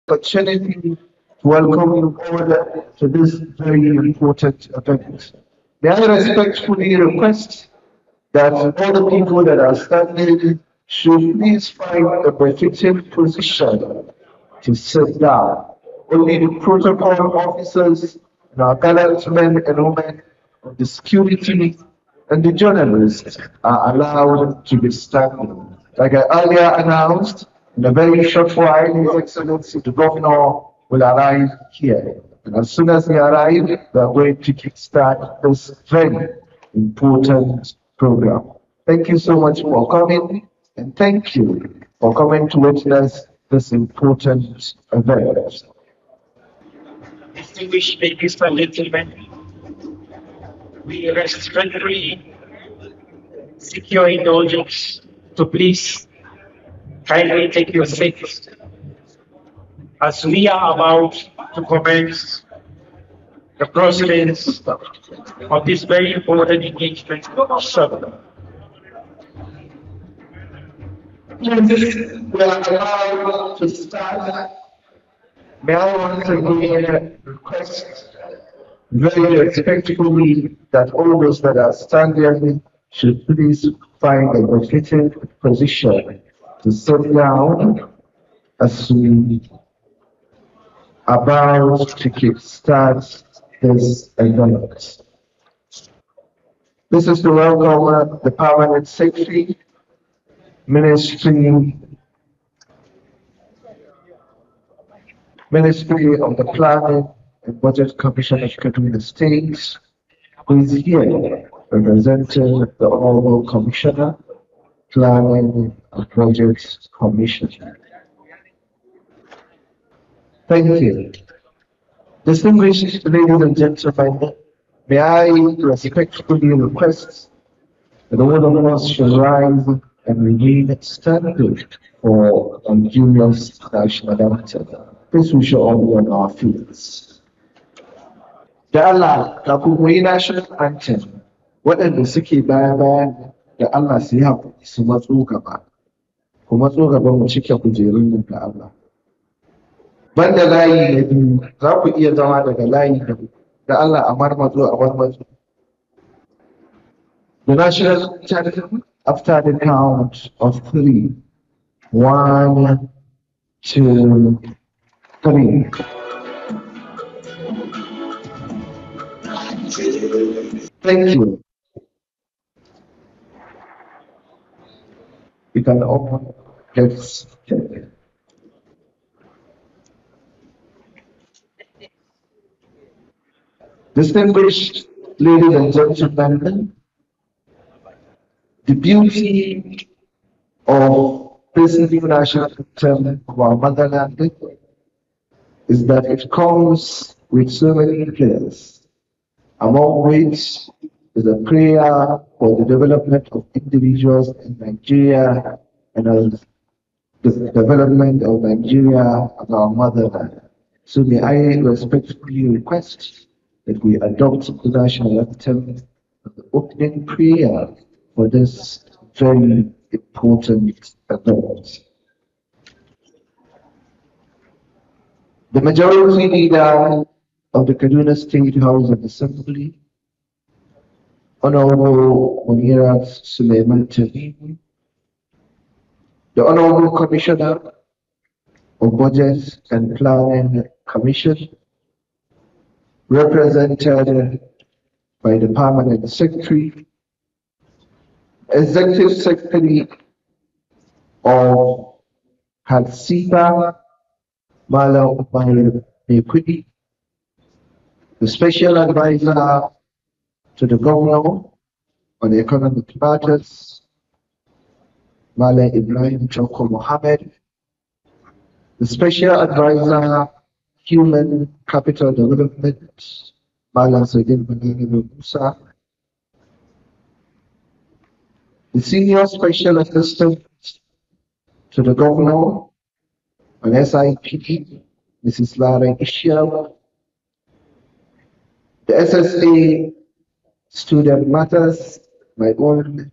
opportunity to welcome you all to this very important event. May I respectfully request that all the people that are standing should please find a befitting position to sit down. Only the protocol officers and our gallant men and women of the security and the journalists are allowed to be standing. Like I earlier announced, in a very short while, His Excellency the Governor will arrive here. And as soon as he arrives, we are going to kickstart this very important program. Thank you so much for coming, and thank you for coming to witness this important event. Distinguished ladies and gentlemen, we respectfully seek your indulgence to please kindly take your seats as we are about to commence the proceedings of this very important engagement summit. We are allowed to start. May I once again request very respectfully that all those that are standing should please find a befitting position to sit down as we are about to kickstart this event. This is to welcome the Permanent Secretary, Ministry of the Planning and Budget Commission of Kaduna State, who is here representing the Honorable Commissioner, Planning and Budget Commission. Thank you. Distinguished ladies and gentlemen, may I respectfully request that all of us should rise and remain standing for the Nigeria's national anthem. Please we should all be on our feet. Da Allah, kafin mu yi national anthem, waɗanda suke baya-bayan da Allah su yi haƙuri su matso gaba, ku matso gaba mu cike kujerun nan da Allah. Banda layi na biyu, za ku iya zama daga layi da Allah a marmatso a marmatso. The national anthem after the count of 3. 1, 2, 3. Thank you. You can all get started. Distinguished ladies and gentlemen, the beauty of this new national anthem of our motherland is that it comes with so many prayers, among which is a prayer for the development of individuals in Nigeria and the development of Nigeria as our motherland. So may I respectfully request that we adopt the national anthem as the opening prayer for this very important event. The majority leader of the Kaduna State House of Assembly, Honorable Munira Suleiman Tabi, the Honorable Commissioner of Budget and Planning Commission, represented by the Permanent Secretary, Executive Secretary of KADSIPA, Mala Umar Mekudi, the Special Advisor to the Governor on Economic Matters, Mala Ibrahim Joko Mohammed, the Special Advisor Human Capital Development, Mala Saidin Banana Musa, the Senior Special Assistant to the Governor on SIP, Mrs. Lara Ishia, the SSA Student Matters, my own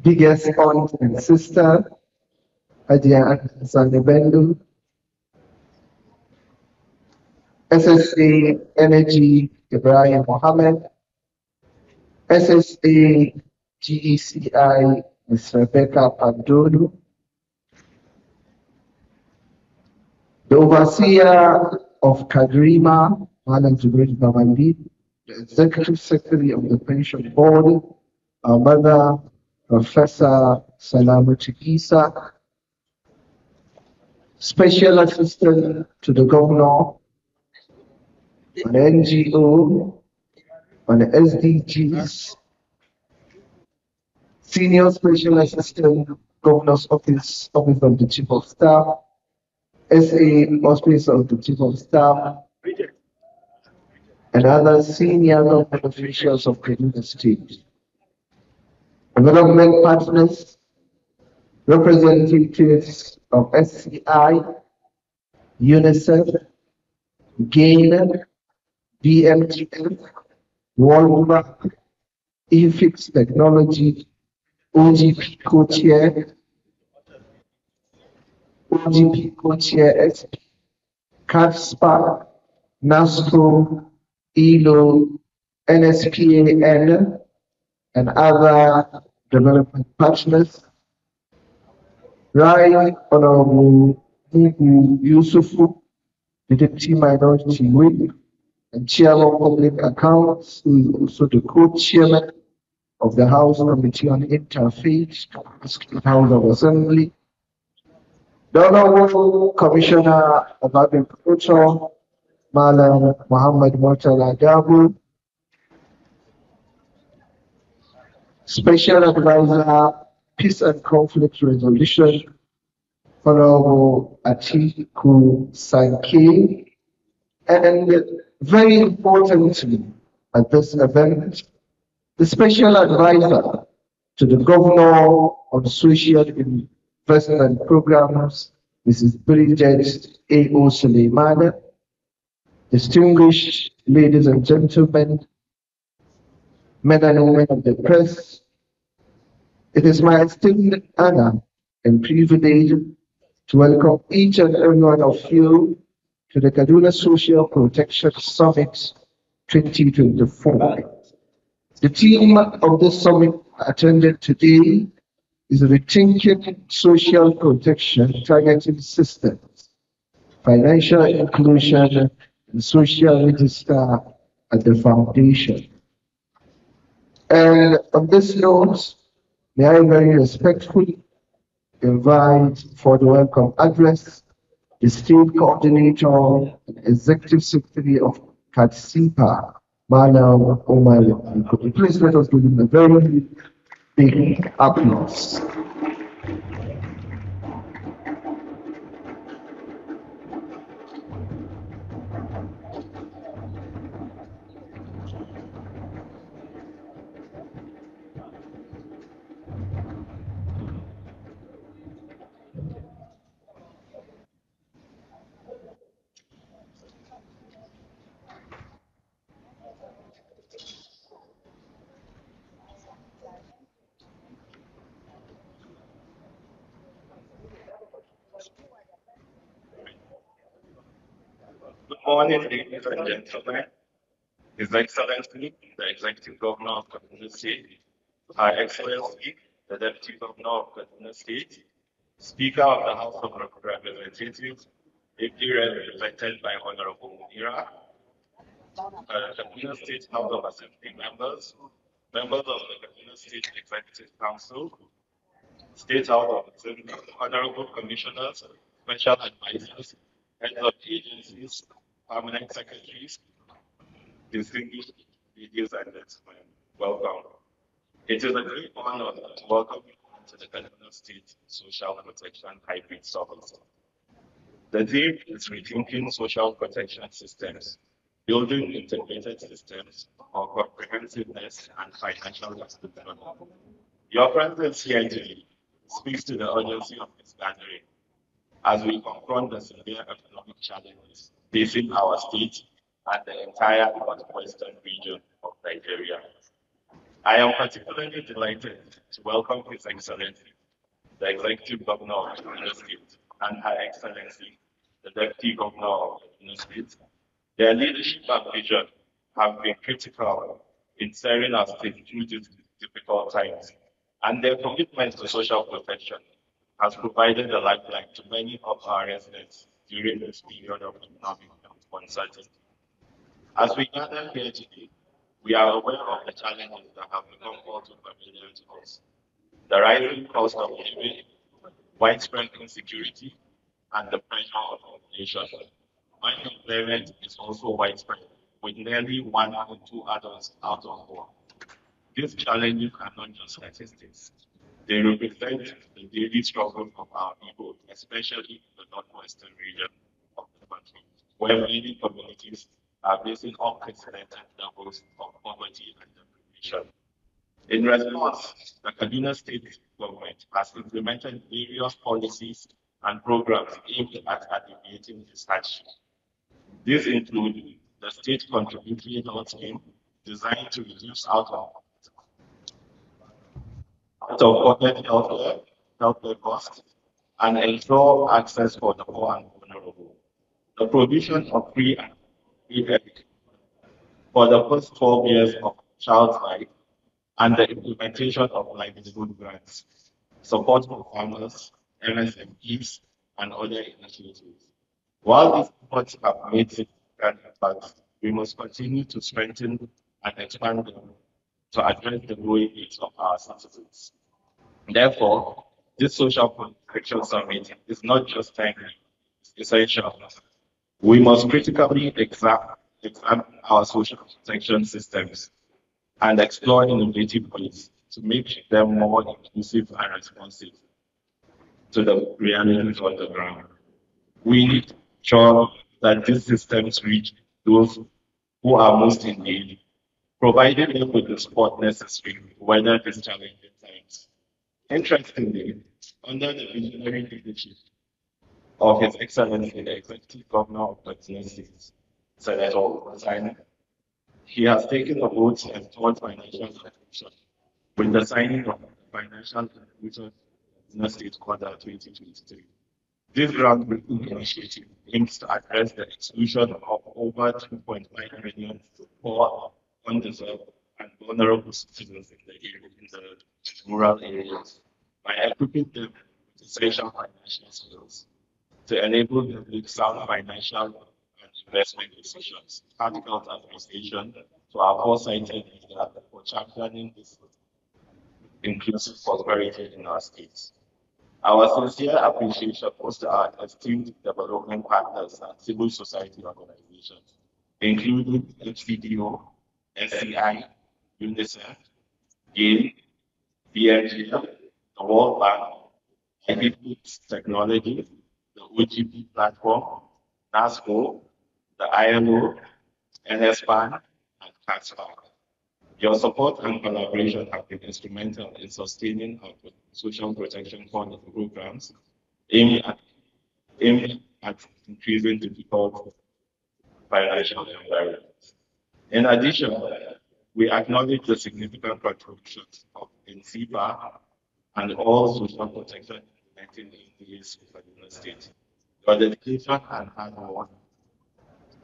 biggest aunt and sister, Hadia Sani Bendu, SSA Energy Ibrahim Mohammed, SSA GECI Ms. Rebecca Pandolu, the overseer of Kadrima, Malam Jibril Bamandi, the executive secretary of the pension board, our mother, Professor Salamut Isa, special assistant to the governor on the NGO, on the SDGs, senior special assistant, governor's office of the chief of staff, SA office of the chief of staff, and other senior government officials of Kaduna State. Development partners, representatives of SCI, UNICEF, GAIN, BMTF, World Bank, eFix Technology, OGP co-chair, SP, KADSPAC, NASCO, ELO, NSPAN, and other development partners. Right Honorable Mugu Yusufu, the Deputy Minority Whip and Chairman of Public Accounts, who is also the co-chairman of the House Committee on Interfaith, House of Assembly. The Honorable Commissioner of Agriculture, Malam Muhammad Murtala Dabu, Special Advisor, Peace and Conflict Resolution, Honorable Atiku Sanke, and very importantly at this event, the Special Advisor to the Governor on Social Investment Programs, Mrs. Bridget A.O. Suleimana, distinguished ladies and gentlemen, men and women of the press, it is my esteemed honor and privilege to welcome each and every one of you to the Kaduna Social Protection Summit 2024. The theme of this summit attended today is Rethinking Social Protection Targeting Systems, Financial Inclusion, and Social Register at the Foundation. And on this note, may I very respectfully invite for the welcome address the State Coordinator and Executive Secretary of KADSIPA, Malam Omar. Please let us give him a very big applause. Good morning, ladies and gentlemen. His Excellency, the Executive Governor of Kaduna State, Her Excellency, the Deputy Governor of Kaduna State, Speaker of the House of Representatives, ably represented by Honorable Munira, Kaduna State House of Assembly members, members of the Kaduna State Executive Council, State House of Assembly, Honorable Commissioners, Special Advisors, heads of agencies, permanent secretaries, distinguished ladies and gentlemen, welcome. It is a great honor to welcome you to the Kaduna State Social Protection Hybrid Summit. The theme is Rethinking Social Protection Systems, Building Integrated Systems for Comprehensiveness and Financial Inclusion. Your presence here today speaks to the urgency of this gathering as we confront the severe economic challenges facing our state and the entire northwestern region of Nigeria. I am particularly delighted to welcome His Excellency, the Executive Governor of Kaduna State, and Her Excellency, the Deputy Governor of Kaduna State, Their leadership and vision have been critical in steering our state through these difficult times, and their commitment to social protection has provided a lifeline to many of our residents during this period of economic uncertainty. As we gather here today, we are aware of the challenges that have become all too familiar to us. The rising cost of living, widespread insecurity, and the pressure of inflation. Unemployment is also widespread, with nearly 1 in 2 adults out of work. These challenges are not just statistics. They represent the daily struggle of our people, especially in the northwestern region of the country, where many communities are facing unprecedented levels of poverty and deprivation. In response, the Kaduna State government has implemented various policies and programs aimed at alleviating this hardship. These include the State Contributory Health Scheme, designed to reduce out-of-pocket healthcare costs and ensure access for the poor and vulnerable. The provision of free and free education for the first 12 years of child's life, and the implementation of livelihood grants, support for farmers, MSMEs, and other initiatives. While these efforts have made significant impacts, we must continue to strengthen and expand them to address the growing needs of our citizens. Therefore, this social protection summit is not just timely, it's essential. We must critically examine our social protection systems and explore innovative ways to make them more inclusive and responsive to the realities on the ground. We need to ensure that these systems reach those who are most in need, providing them with the support necessary to weather these challenging times. Interestingly, under the visionary leadership of His Excellency, the Executive Governor of Kaduna State, Senator Procyon, he has taken a vote and towards financial inclusion with the signing of the Financial Inclusion in the State Quarter 2023. This groundbreaking initiative aims to address the exclusion of over 2.5 million poor, undeserved, and vulnerable citizens in the rural areas by equipping them with essential financial skills to enable them to make sound financial and investment decisions, heartfelt appreciation to our foresighted leader for championing this inclusive prosperity in our states. Our sincere appreciation goes to our esteemed development partners and civil society organizations, including FCDO, SCI, UNICEF, GAIN, BNGL, the World Bank, IBP's Technology, the OGP platform, NASCO, the ILO, NSPAN, and KADSPAC. Your support and collaboration have been instrumental in sustaining our social protection fund programs aimed at increasing difficult financial environments. In addition, we acknowledge the significant contributions of KADSIPA and all social protection implementing agencies in Kaduna State. Your dedication and hard work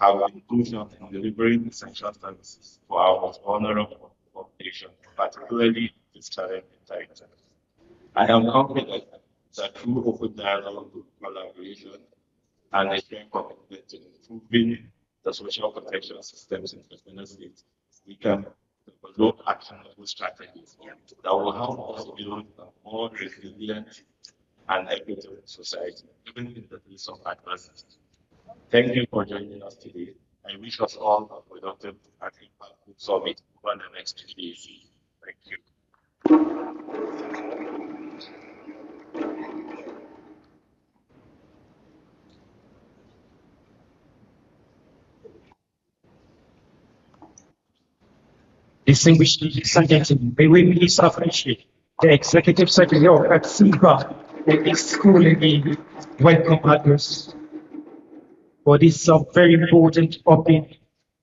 have been crucial in delivering essential services for our most vulnerable population, particularly this challenging times. I am confident that through open dialogue, collaboration, and a shared commitment to improving the social protection systems in Kaduna State, we can develop actionable strategies that will help us build a more resilient and equitable society, even in the face of adversity. Thank you for joining us today. I wish us all a productive and impactful summit over the next 2 days. Thank you. Distinguished ladies and gentlemen, may we please appreciate the Executive Secretary of KADSIPA for this schooling welcome address for this very important opening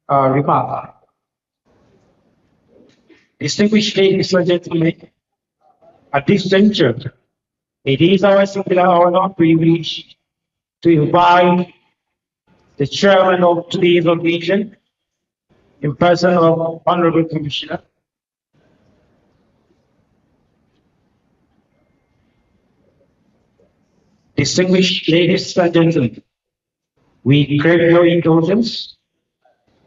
remark. Distinguished ladies and gentlemen, at this juncture, it is our singular honor and privilege to invite the chairman of today's occasion, in person of Honorable Commissioner, distinguished ladies and gentlemen, we crave your indulgence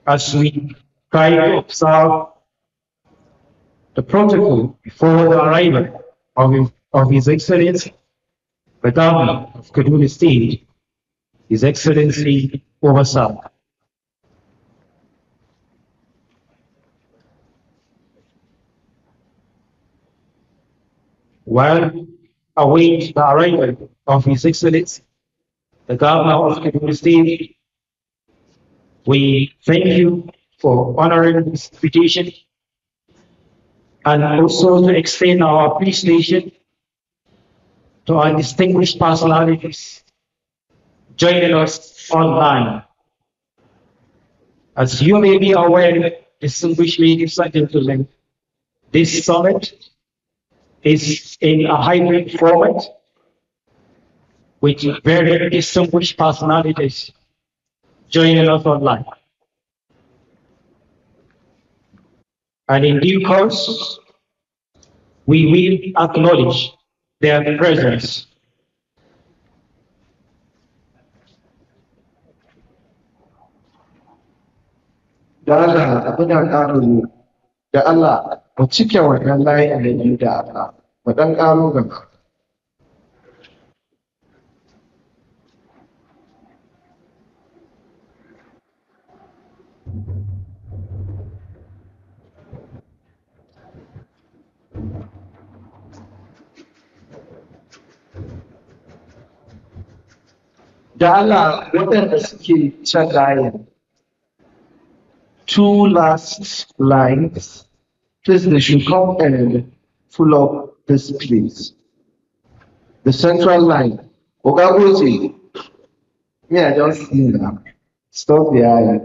as we try to observe the protocol before the arrival of His Excellency, the Governor of Kaduna State, His Excellency Obasan. While await the arrival of His Excellency, the Governor of Kaduna State, we thank you for honoring this invitation and also to extend our appreciation to our distinguished personalities joining us online. As you may be aware, distinguished ladies and gentlemen, this summit is in a hybrid format with very distinguished personalities joining us online. And in due course, we will acknowledge their presence. Da Allah muna ƙaro da Allah mu cike wannan layin da biyu da Allah mu ɗan ƙaro gaba. Da Allah waɗanda suke can layin, two last lines, please they should come and full up this place. The central line. Ogagoji, me I just see now. Stop the eye.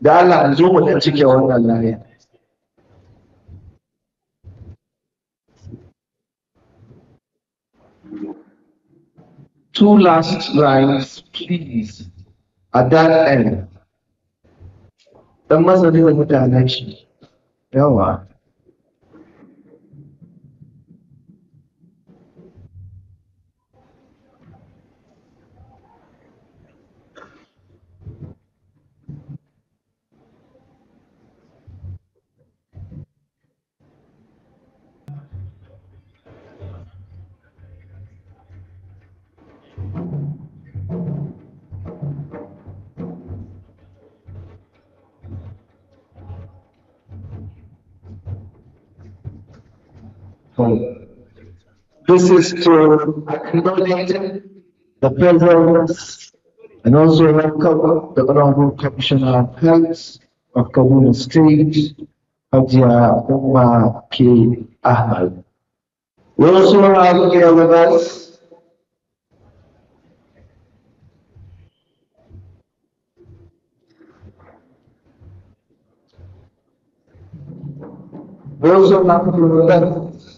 Da Allah zo mu ɗan cike wannan layin. Two last lines, please, at that end. Dan masani da mutanen shi. Yawa. This is to acknowledge the presence and also welcome the Honorable Commissioner of Health of Kaduna State, Hajia Umar K. Ahmed. We also have here with us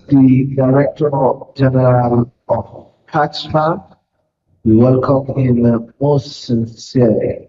the Director General of KADSPAC. We welcome him most sincerely.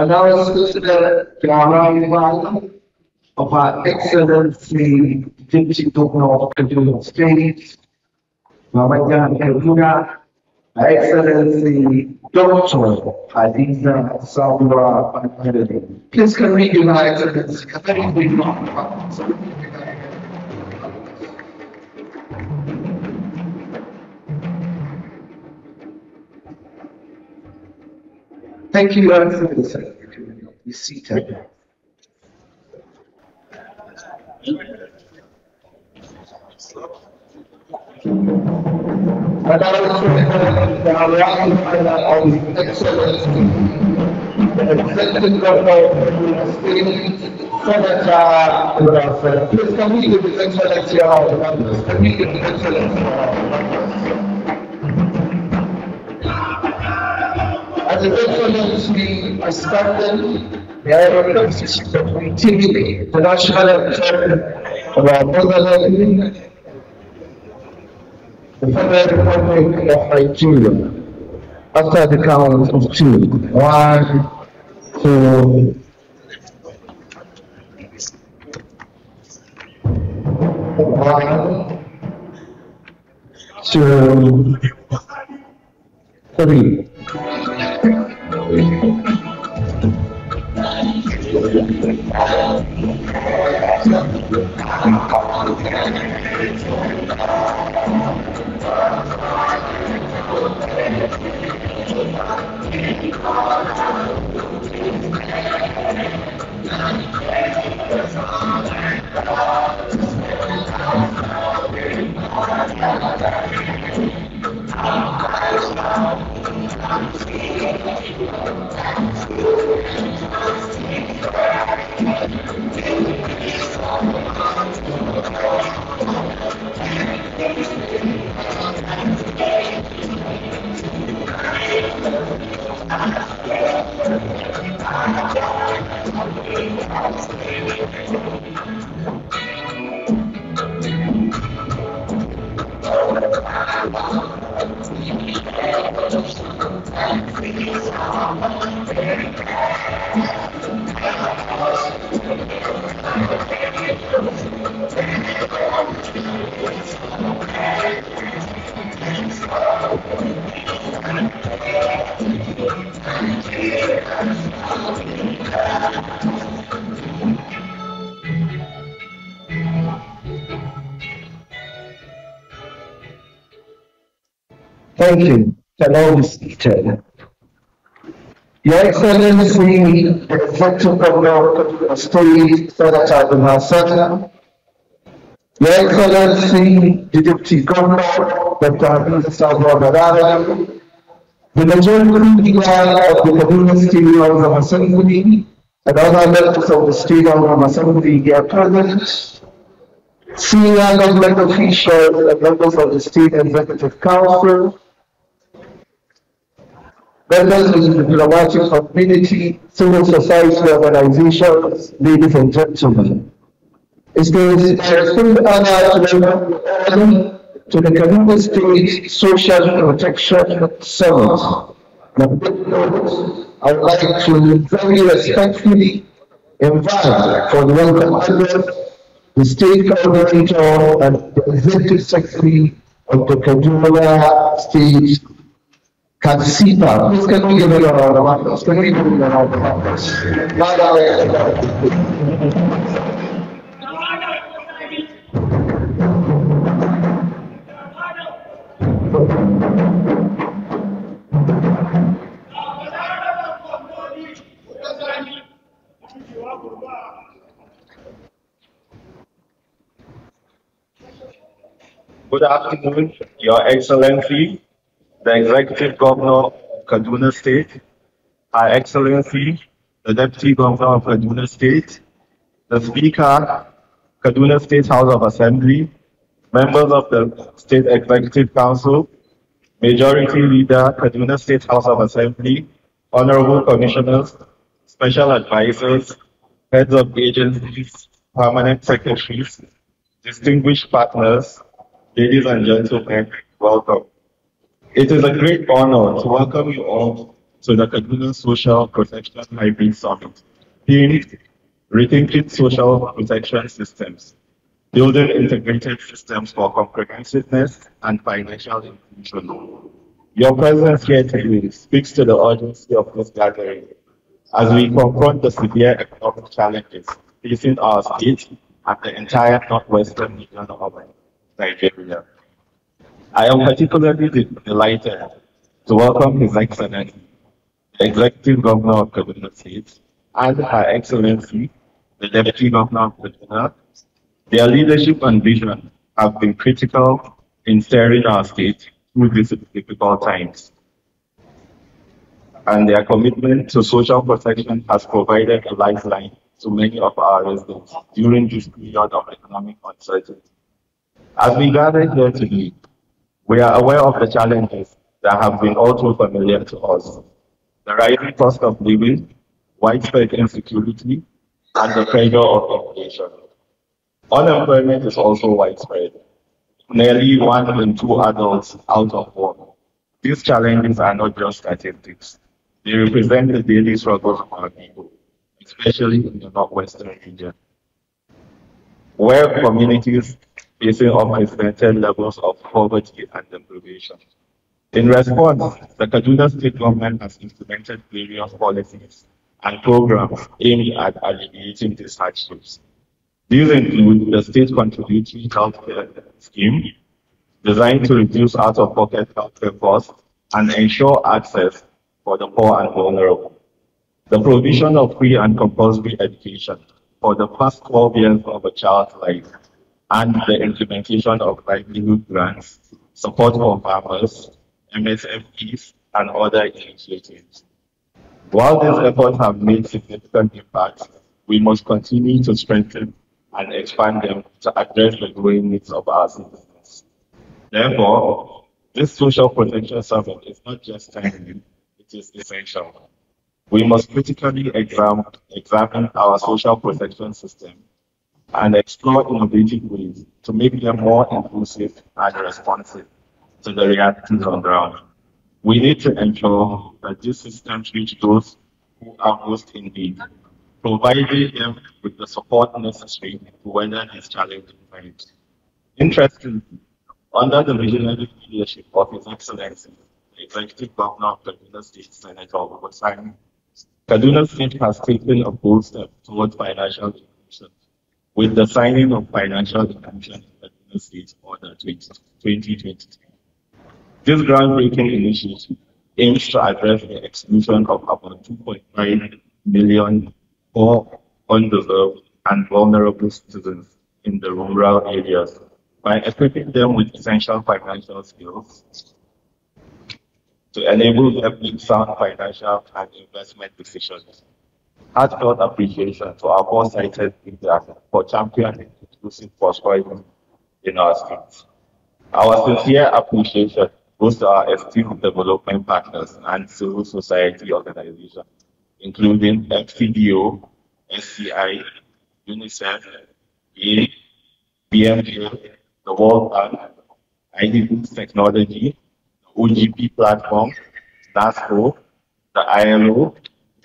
And now let's consider the arrival of Her Excellency Deputy Governor of Kaduna State, Mamajan Kaduna, Her Excellency Dr. Hadiza Sabra Banadari. Please can we give Her Excellency a very big round of applause. Thank you, Your Excellency. Be seated. And I also the of Excellency, the Executive Governor of the State, Senator, please can we give His Excellency our members? Can we give His Excellency our members? As His Excellency is standing, may I request that we take the national anthem of our motherland, the Federal Republic of Nigeria, after the count of two. 1, 2, 1, 2, 3. Thank you. Can all be seated. Your Excellency, the Executive Governor of the State, Senator Kaduna, Your Excellency, the Deputy Governor, Dr. Salvador, the majority leader of the Kaduna State House of Assembly, and other members of the State House of Assembly here present, senior government officials and members of the State Executive Council, members of the diplomatic community, civil society organizations, ladies and gentlemen. It's been a distinct honor to welcome you all to the Kaduna State Social Protection Summit. I would like to very respectfully invite for the welcome address the State Coordinator and the Executive Secretary of the Kaduna State KADSIPA. Please can we give it a round of applause? Can we give it a round of applause? Good afternoon, Your Excellency, the Executive Governor of Kaduna State, Her Excellency, the Deputy Governor of Kaduna State, the Speaker, Kaduna State House of Assembly, members of the State Executive Council, Majority Leader, Kaduna State House of Assembly, Honorable Commissioners, Special Advisors, Heads of Agencies, Permanent Secretaries, distinguished partners, ladies and gentlemen, welcome. It is a great honor to welcome you all to the Kaduna Social Protection Summit, themed Rethinking Social Protection Systems, Building Integrated Systems for Comprehensiveness and Financial Inclusion. Your presence here today speaks to the urgency of this gathering as we confront the severe economic challenges facing our state and the entire northwestern region of Nigeria. I am particularly delighted to welcome His Excellency, the Executive Governor of Kaduna State, and Her Excellency, the Deputy Governor of Kaduna. Their leadership and vision have been critical in steering our state through these difficult times, and their commitment to social protection has provided a lifeline to many of our residents during this period of economic uncertainty. As we gather here today, we are aware of the challenges that have been all too familiar to us: the rising cost of living, widespread insecurity, and the pressure of inflation. Unemployment is also widespread. Nearly 1 in 2 adults out of work. These challenges are not just statistics. They represent the daily struggles of our people, especially in the northwestern region, where communities facing unprecedented levels of poverty and deprivation. In response, the Kaduna State government has implemented various policies and programs aimed at alleviating these hardships. These include the state contributory healthcare scheme, designed to reduce out-of-pocket healthcare costs and ensure access for the poor and vulnerable. The provision of free and compulsory education for the first 12 years of a child's life, and the implementation of livelihood grants, support for farmers, MSMEs, and other initiatives. While these efforts have made significant impacts, we must continue to strengthen and expand them to address the growing needs of our citizens. Therefore, this social protection summit is not just timely, it is essential. We must critically examine our social protection system and explore innovative ways to make them more inclusive and responsive to the realities on ground. We need to ensure that these systems reach those who are most in need, providing them with the support necessary to weather these challenging times. Interestingly, under the visionary leadership of His Excellency, the Executive Governor of Kaduna State, Senator Procyon, Kaduna State has taken a bold step towards financial inclusion with the signing of Financial Inclusion in Kaduna State Order 2023. This groundbreaking initiative aims to address the exclusion of about 2.5 million poor, undeserved, and vulnerable citizens in the rural areas by equipping them with essential financial skills to enable them make sound financial and investment decisions. Heartfelt appreciation to our foresighted leaders for championing inclusive prosperity in our states. Our sincere appreciation goes to our esteemed development partners and civil society organizations, including FCDO, SCI, UNICEF, A, BMJ, the World Bank, ID Boost Technology, the OGP platform, NASCO, the ILO,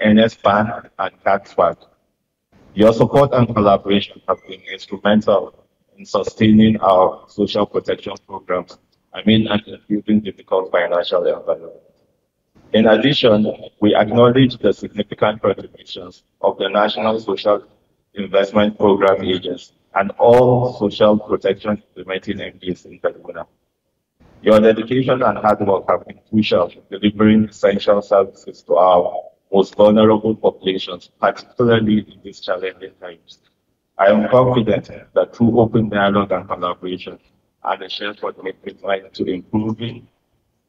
NSPAN, and KADSPAC. Your support and collaboration have been instrumental in sustaining our social protection programs and improving difficult financial environment. In addition, we acknowledge the significant contributions of the National Social Investment Program agents and all social protection implementing MPs in Kaduna. Your dedication and hard work have been crucial in delivering essential services to our most vulnerable populations, particularly in these challenging times. I am confident that through open dialogue and collaboration and a shared commitment to improving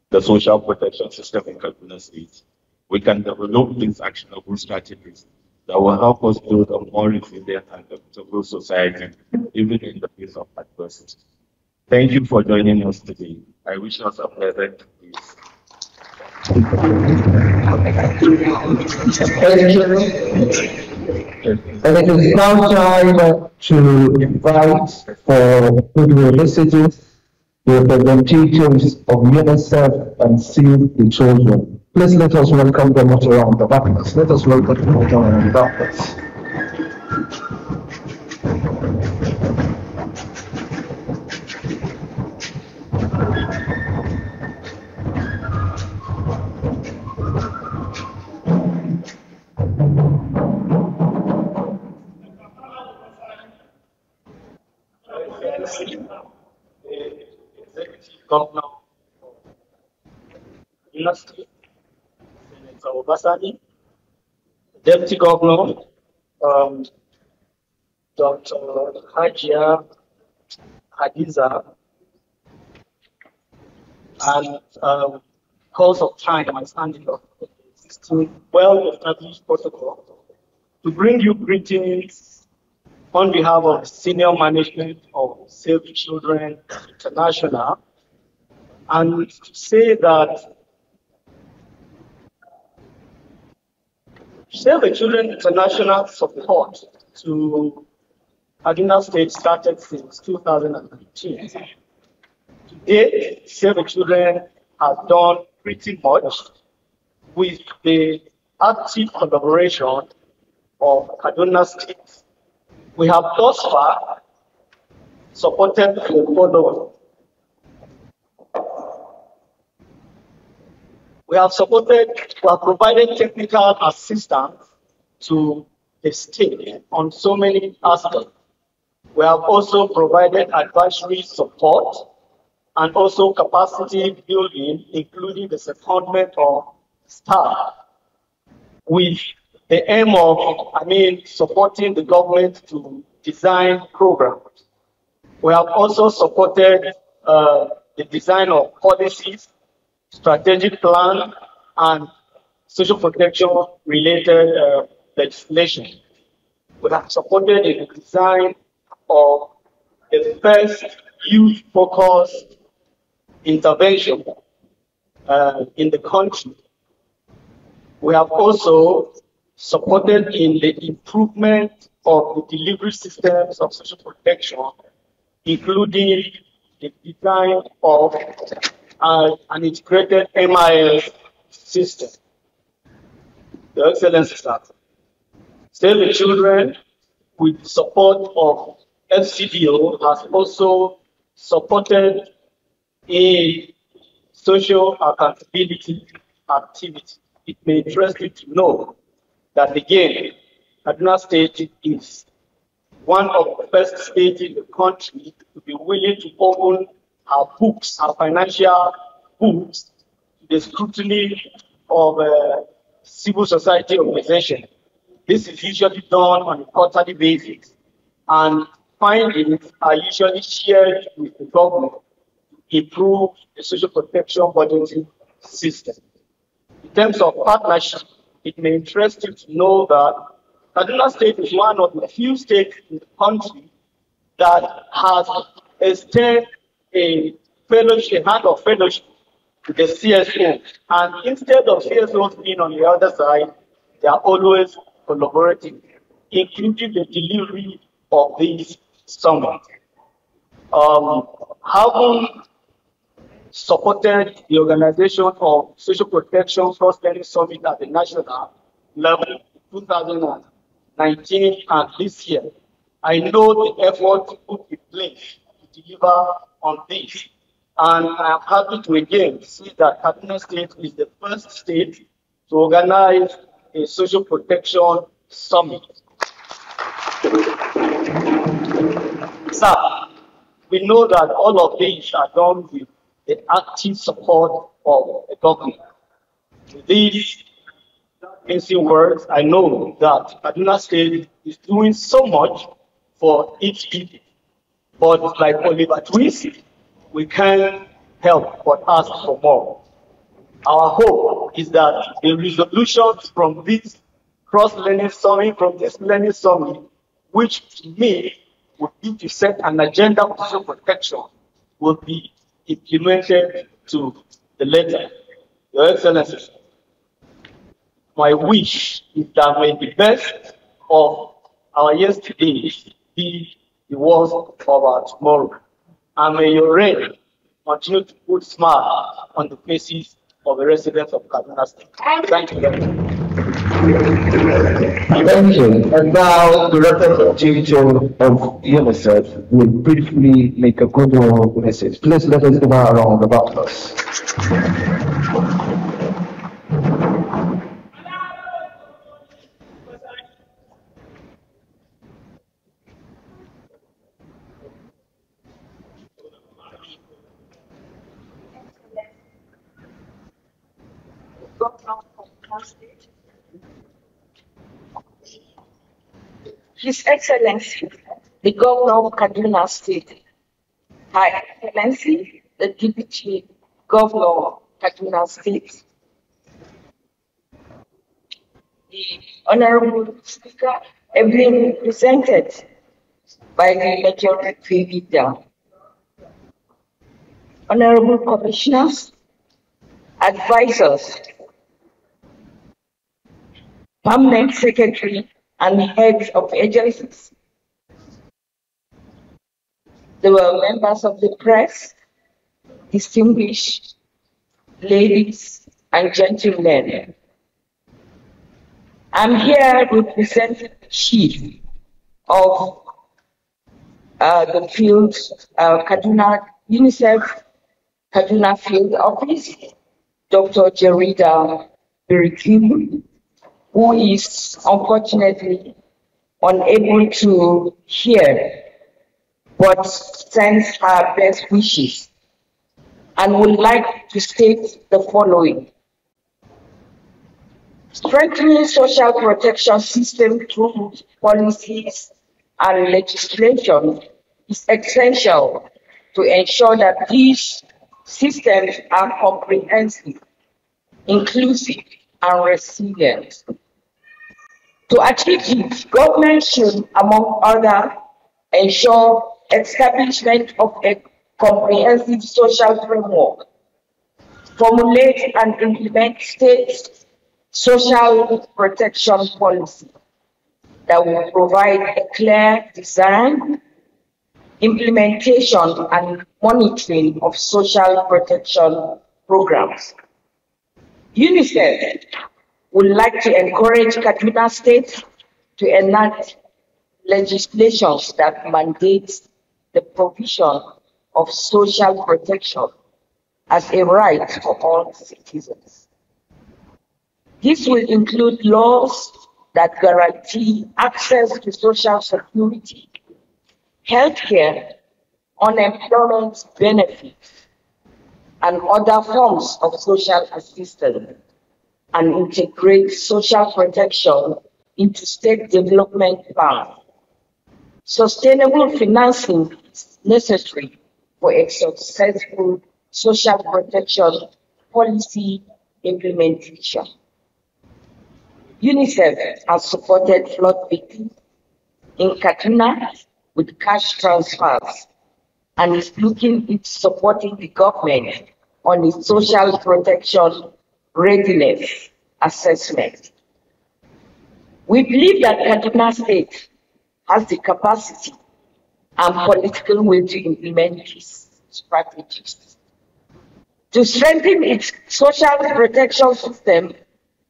the social protection system in Kaduna State, we can develop these actionable strategies that will help us build a more resilient and equitable society, even in the face of adversity. Thank you for joining us today. I wish us a pleasant day. Thank you. And it is now time to invite for goodwill messages the representatives of UNICEF and Save the Children. Please let us welcome them with a round of applause. Let us welcome them with a round of applause. Governor of Kaduna State, Mr. Obasani, Deputy Governor, um, Dr. Hajia Hadiza, and cause of time, I stand in the existing well-established protocol to bring you greetings on behalf of the senior management of Save the Children International, and to say that Save the Children International support to Kaduna State started since 2019. To date, Save the Children has done pretty much with the active collaboration of Kaduna State. We have thus far supported the following. We have provided technical assistance to the state on so many aspects. We have also provided advisory support and also capacity building, including the secondment of staff, with the aim of, supporting the government to design programs. We have also supported the design of policies, strategic plan, and social protection related legislation. We have supported the design of the first youth-focused intervention in the country. We have also supported in the improvement of the delivery systems of social protection, including the design of an integrated MIS system. Your Excellency, sir. Save the Children, with support of FCDO, has also supported a social accountability activity. It may interest you to know that, again, Kaduna State is one of the first states in the country to be willing to open our books, our financial books, to the scrutiny of civil society organization. This is usually done on a quarterly basis, and findings are usually shared with the government to improve the social protection budgeting system. In terms of partnership, it may interest you to know that Kaduna State is one of the few states in the country that has extended a fellowship, a hand of fellowship to the CSO. And instead of CSOs being on the other side, they are always collaborating, including the delivery of this summit. Having supported the organization of Social Protection Cross-Learning Summit at the national level in 2019 and this year, I know the effort put in place to deliver on this. And I am happy to again see that Kaduna State is the first state to organize a social protection summit. Sir, we know that all of these are done with the active support of the government. With these fancy words, I know that Kaduna State is doing so much for its people. But like Oliver Twist, we can't help but ask for more. Our hope is that the resolutions from this cross-learning summit, from this learning summit, which to me would be to set an agenda of social protection, will be implemented to the letter. Your Excellency, my wish is that may the best of our yesterdays be the worst of our tomorrow. And may your reign continue to put smile on the faces of the residents of Kaduna State. Thank you very much. Thank you. And now the representative of UNICEF will briefly make a good message. Please let us give her a round of applause. Kaduna State. His Excellency, the Governor of Kaduna State, Her Excellency, the Deputy Governor of Kaduna State, the Honorable Speaker, ably represented by the majority leader, Honorable Commissioners, advisors, permanent secretary, and heads of agencies. There were members of the press, distinguished ladies and gentlemen. I'm here representing the chief of the field, Kaduna UNICEF Kaduna Field Office, Dr. Jerida Birikibu, who is unfortunately unable to hear, but sends her best wishes and would like to state the following. Strengthening social protection system through policies and legislation is essential to ensure that these systems are comprehensive, inclusive, and resilient. To achieve this, government should, among others, ensure establishment of a comprehensive social framework, formulate and implement state social protection policy that will provide a clear design, implementation, and monitoring of social protection programs. UNICEF would like to encourage Kaduna State to enact legislations that mandate the provision of social protection as a right for all citizens. This will include laws that guarantee access to social security, healthcare, unemployment benefits, and other forms of social assistance, and integrate social protection into state development plans. Sustainable financing is necessary for a successful social protection policy implementation. UNICEF has supported flood victims in Kaduna with cash transfers and is looking into supporting the government on its social protection readiness assessment. We believe that Kaduna State has the capacity and political will to implement these strategies to strengthen its social protection system,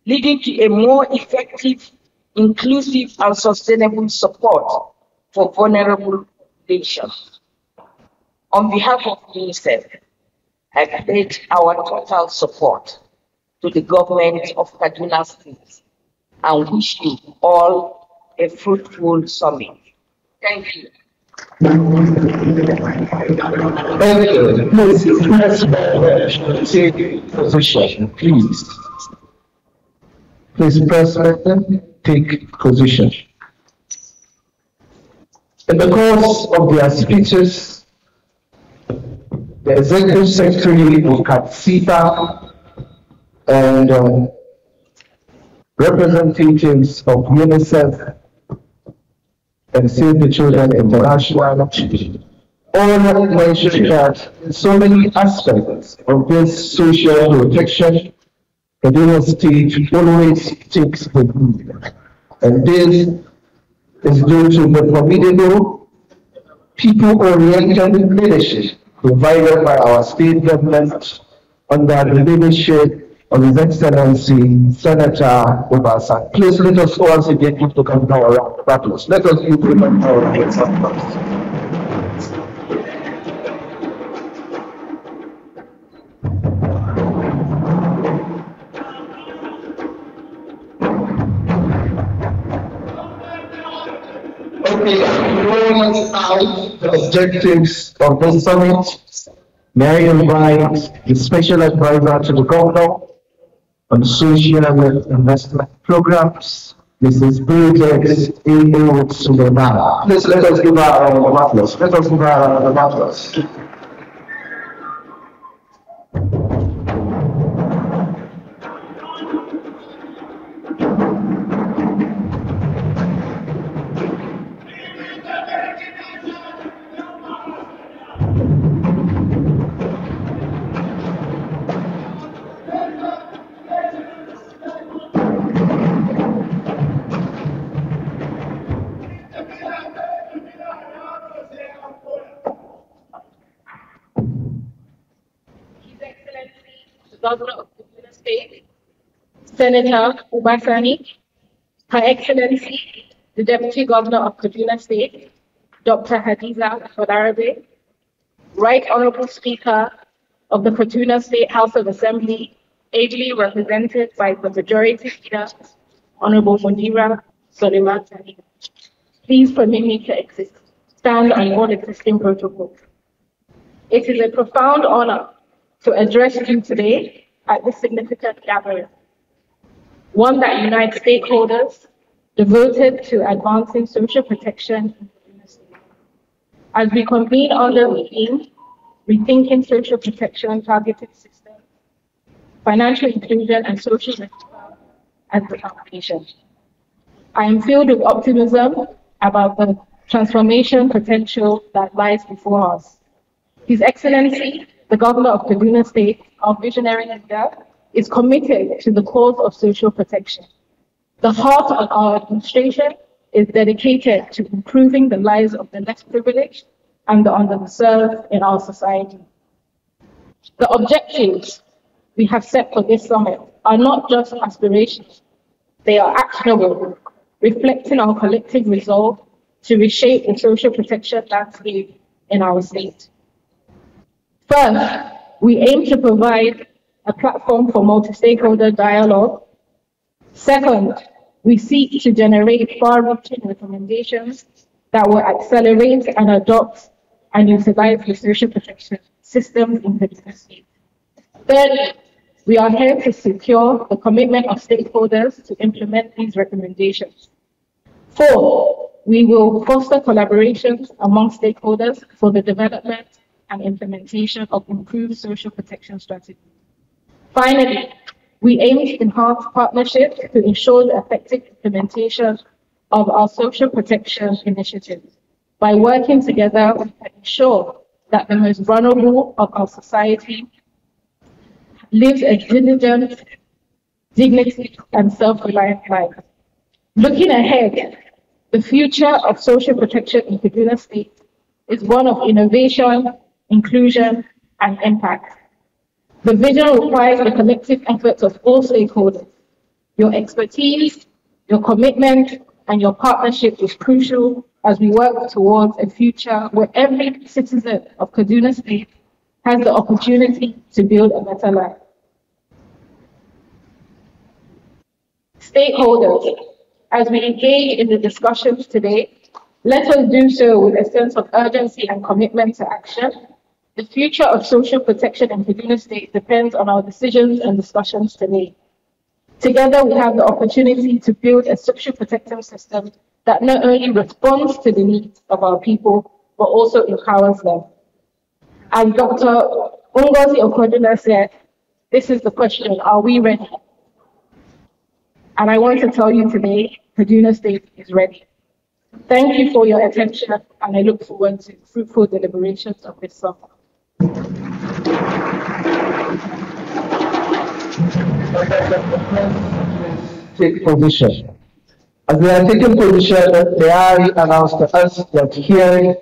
leading to a more effective, inclusive, and sustainable support for vulnerable nations. On behalf of UNICEF, I pledge our total support to the government of Kaduna State and wish you all a fruitful summit. Thank you. Thank you. Please, take position, please. Please, President, take position. In the course of their speeches, the Executive Secretary of KADSIPA and representatives of UNICEF and Save the Children International all mentioned that in so many aspects of this social protection, Kaduna State always takes the lead. And this is due to the formidable, people-oriented leadership provided by our state government under the leadership of His Excellency Senator Obasa. Please let us once again give the governor a round of applause. Let us give the governor a round of applause. Okay, rolling out the objectives of the summit, may I invite the special advisor to the governor, on social investment programs, Mrs. Bridget A. Suleiman. Please let us give her a round of applause. Let us give her a round of applause. Governor of Kaduna State, Senator Ubasani, Her Excellency, the Deputy Governor of Kaduna State, Dr. Hadiza Balarabe, Right Honorable Speaker of the Kaduna State House of Assembly, ably represented by the Majority Leader, Honorable Munira Suleiman. Please permit me to stand on all existing protocols. It is a profound honor to address you today at this significant gathering, one that unites stakeholders devoted to advancing social protection in Kaduna State. As we convene under the theme, Rethinking Social Protection Targeted Systems, Financial Inclusion and Social Reform as the foundation. I am filled with optimism about the transformation potential that lies before us. His Excellency, the Governor of Kaduna State, our visionary leader, is committed to the cause of social protection. The heart of our administration is dedicated to improving the lives of the less privileged and the underserved in our society. The objectives we have set for this summit are not just aspirations, they are actionable, reflecting our collective resolve to reshape the social protection landscape in our state. First, we aim to provide a platform for multi-stakeholder dialogue. Second, we seek to generate far-reaching recommendations that will accelerate and adopt and utilize the social protection systems in Kaduna State. Thirdly, we are here to secure the commitment of stakeholders to implement these recommendations. Fourth, we will foster collaborations among stakeholders for the development and implementation of improved social protection strategies. Finally, we aim to enhance partnerships to ensure the effective implementation of our social protection initiatives. By working together, we can ensure that the most vulnerable of our society lives a diligent, dignity, and self-reliant life. Looking ahead, the future of social protection in Kaduna State is one of innovation, inclusion, and impact. The vision requires the collective efforts of all stakeholders. Your expertise, your commitment, and your partnership is crucial as we work towards a future where every citizen of Kaduna State has the opportunity to build a better life. Stakeholders, as we engage in the discussions today, let us do so with a sense of urgency and commitment to action. The future of social protection in Kaduna State depends on our decisions and discussions today. Together, we have the opportunity to build a social protection system that not only responds to the needs of our people, but also empowers them. As Dr. Ngozi Okoduna said, this is the question, are we ready? And I want to tell you today, Kaduna State is ready. Thank you for your attention, and I look forward to fruitful deliberations of this summit. Take position. As they are taking position, they are announced to us that here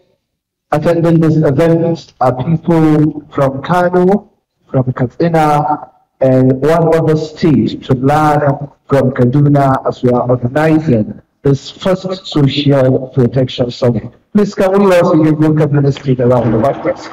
attending this event are people from Kano, from Katsina, and one other state to learn from Kaduna as we are organizing this first social protection summit. Please can we also give Kaduna State a round of applause.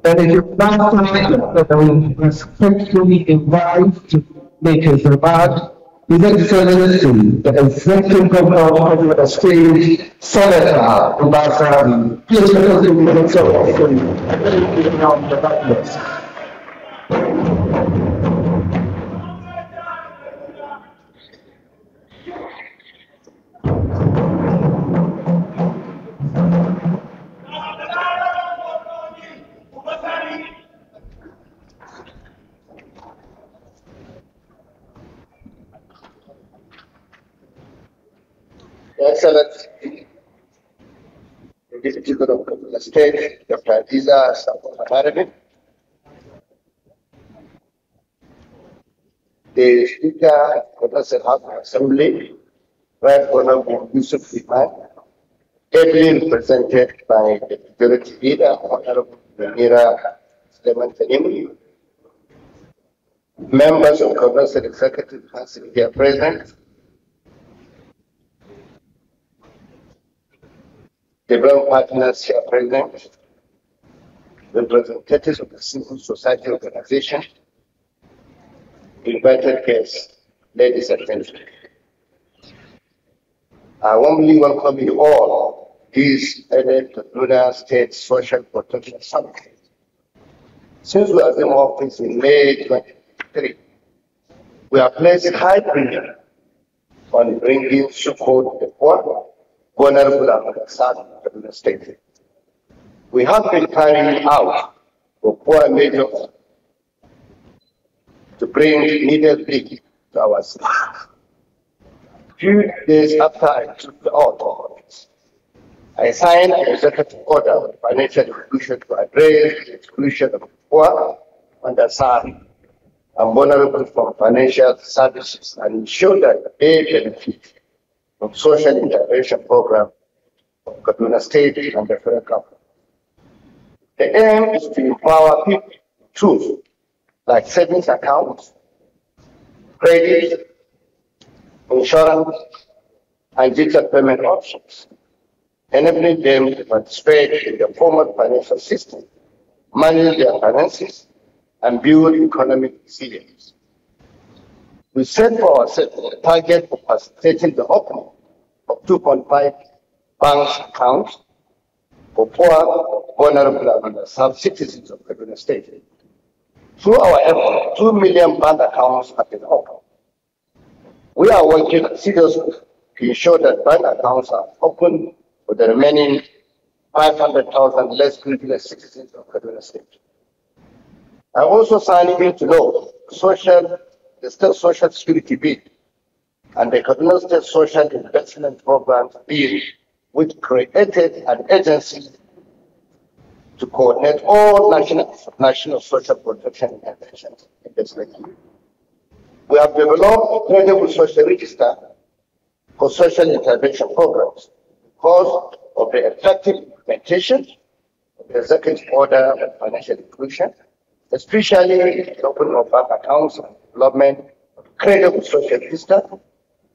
And if you're not familiar, then we respectfully invite make his remarks. His Excellency, the Executive Governor of Kaduna State, Senator Ubasani. Please welcome him to the show. Excellency, the Deputy Governor of the State, Dr. Kadispa, the Speaker of the State House of Assembly, Right Honorable Yusuf Iman, ably represented by the Majority Leader, Honorable Mira Suleiman Tanim, members of Kaduna State Executive Council here present, the brown partners here present, representatives of the civil society organization, invited guests, ladies and gentlemen. I warmly welcome you all to this Kaduna State Social Protection Summit. Since we assumed office in May 2023, we have placed high premium on bringing support to the poor, vulnerable and underserved in Kaduna State. We have been carrying out for poor measures to bring needed relief to our city. Few days after I took the oath of office, I signed an executive order on financial inclusion to address the exclusion of poor, underserved, and vulnerable from financial services and ensure that they benefit from social intervention program of Kaduna State and the federal government. The aim is to empower people with tools like savings accounts, credit, insurance, and digital payment options, enabling them to participate in the formal financial system, manage their finances, and build economic resilience. We set for ourselves a target of facilitating the opening of 2.5 bank accounts for poor, vulnerable, and underserved citizens of Kaduna State. Through our effort, 2 million bank accounts have been opened. We are working seriously to ensure that bank accounts are open for the remaining 500,000 less privileged citizens of Kaduna State. I also signed into law the State Social Security Bill and the Kaduna State Social Investment Program Bill, which created an agency to coordinate all national social protection interventions in this region. We have developed a credible social register for social intervention programs because of the effective implementation of the executive order on financial inclusion, especially the opening of bank accounts and development of a credible social register.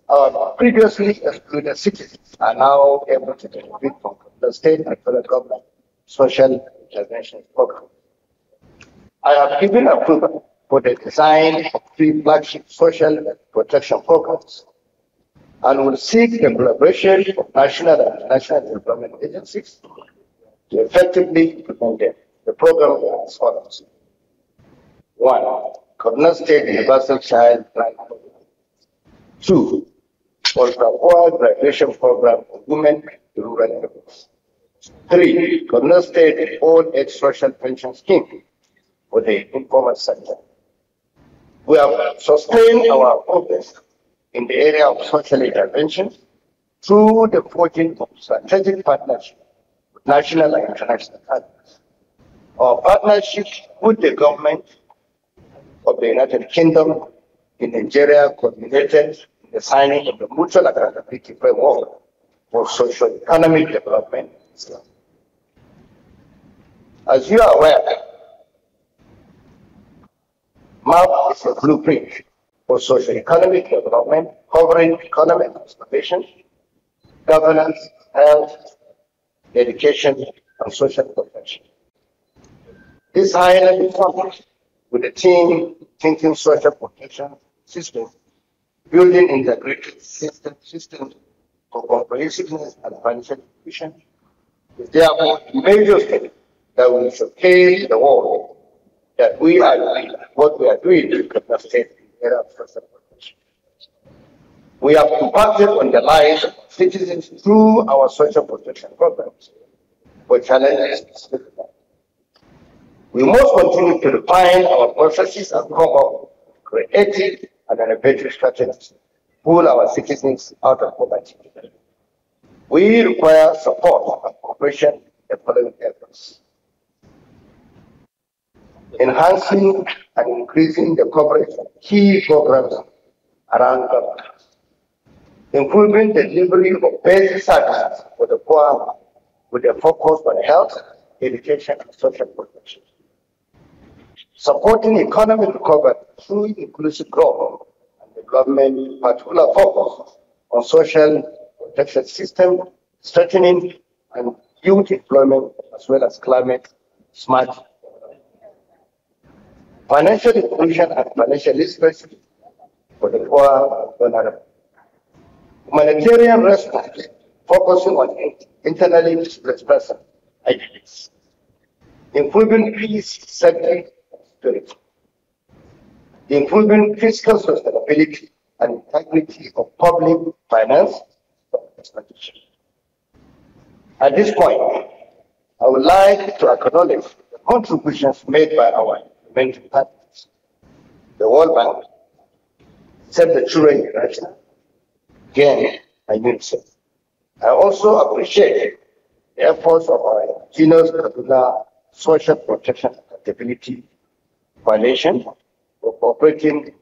Our previously excluded citizens are now able to benefit from the state and federal government social intervention program. I have given approval for the design of 3 flagship social protection programs and will seek the collaboration of national and international development agencies to effectively implement them. The program is as follows. 1. Kaduna State Universal Child Right Program. 2. Ultra-poor graduation program for women in rural areas. 3. Kaduna State Old Age Social Pension Scheme for the informal sector. We have sustained our progress in the area of social intervention through the forging of strategic partnerships with national and international partners. Our partnership with the government of the United Kingdom in Nigeria culminated in the signing of the Mutual Accountability Framework for Socio-Economic Development in Islam. As you are aware, MAP is a blueprint for socio-economic development covering economic transformation, governance, health, education, and social protection. This high-level focus with the team Thinking Social Protection system, building integrated systems for comprehensiveness and financial inclusion is therefore a major step that will showcase the world that we are doing what we are doing in the state in the area of social protection. We have impacted on the lives of citizens through our social protection programs, but challenges are significant. We must continue to refine our processes and come up with creative and innovative strategies to pull our citizens out of poverty. We require support and cooperation in the following efforts: enhancing and increasing the coverage of key programs around government, improving the delivery of basic services for the poor with a focus on health, education, and social protection, supporting economic recovery through inclusive growth and development, particular focus on social protection system, strengthening and youth employment, as well as climate smart. Financial inclusion and financial literacy for the poor and vulnerable. Humanitarian response, focusing on internally displaced persons, IDPs. Improving peace, safety, and security. Improving fiscal sustainability and integrity of public finance expenditure. At this point, I would like to acknowledge the contributions made by our implementing partners, the World Bank, Save the Children International, again, and UNICEF. I also appreciate the efforts of our Genius Kaduna Social Protection Accountability Coalition for cooperating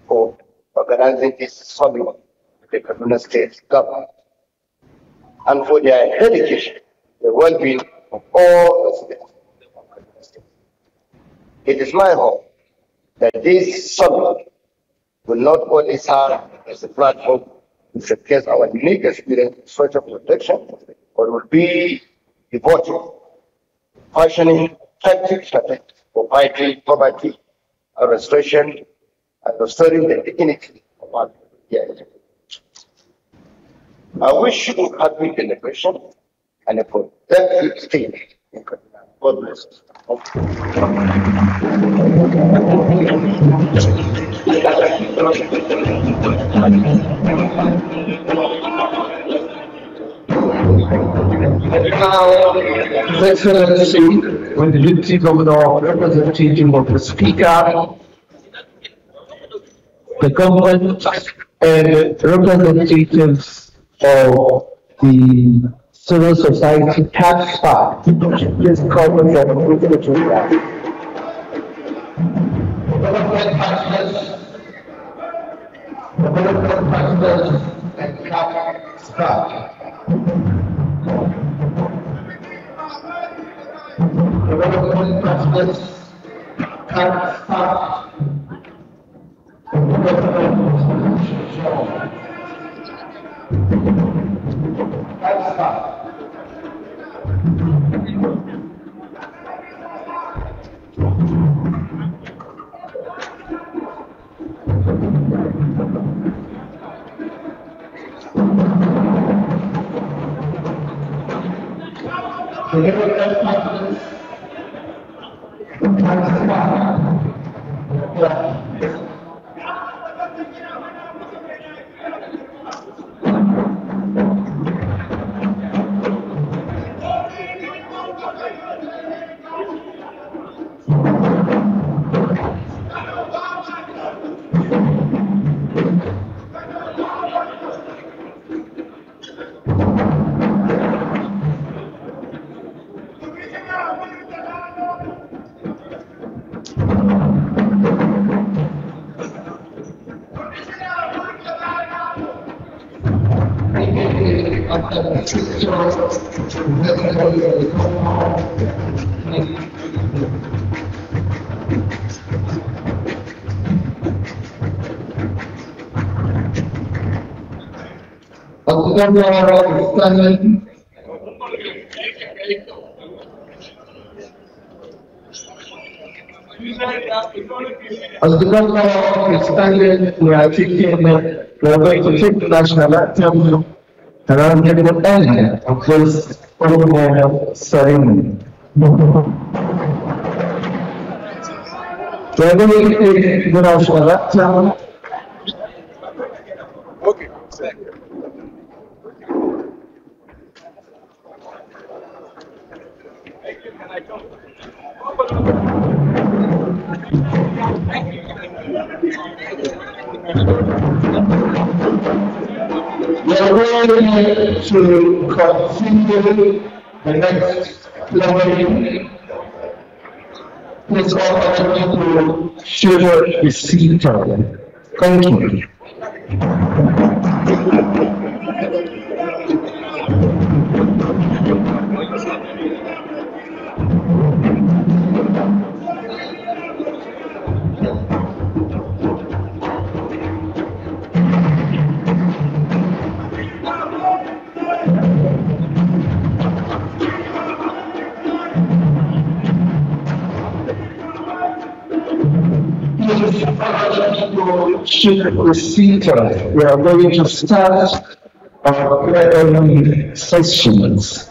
for organizing this summit with the Kaduna State government, and for their dedication to the well-being of all residents of Kaduna State. It is my hope that this summit will not only serve as a platform to showcase our unique experience in social protection, but will be devoted to fashioning effective strategies for fighting poverty and restoration and restoring the dignity of our people. I wish you a happy celebration and a productive stay in Kaduna. God bless you. Excellency, with the Deputy Governor, representative of the Speaker, the government, and representatives of the civil society KADSPAC, this conference of and KADSPAC. Development Partners, KADSPAC, As the governor is standing, we are going to take the national anthem around the end of this ceremonial ceremony. We are going to take the national anthem. Okay. We are going to continue the next level. Please all other people should be seated. Thank you. Should proceed. We are going to start our sessions.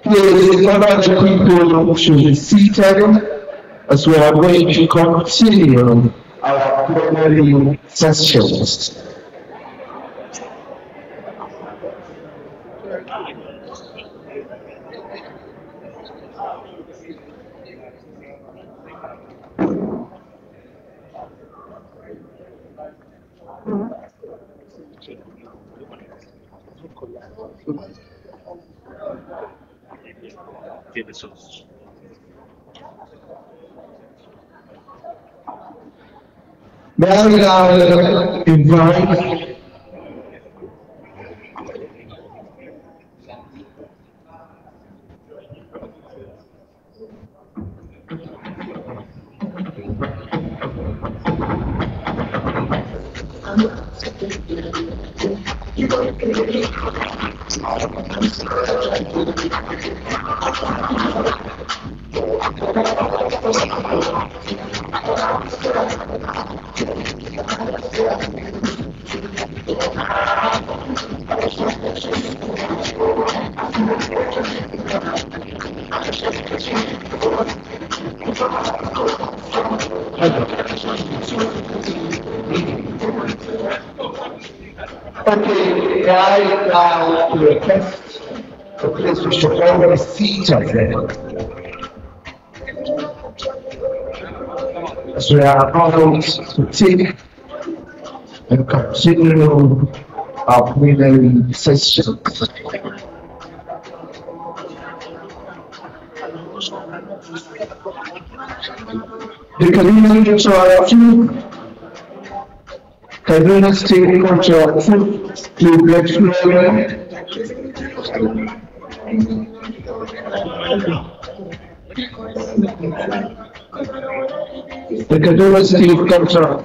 Please, other people should be seated as we are going to continue our plenary sessions. May I now invite I request the place we should all be seated as we are about to take and continue our plenary session. The Kaduna Social Kaduna State Cultural the Kaduna State Cultural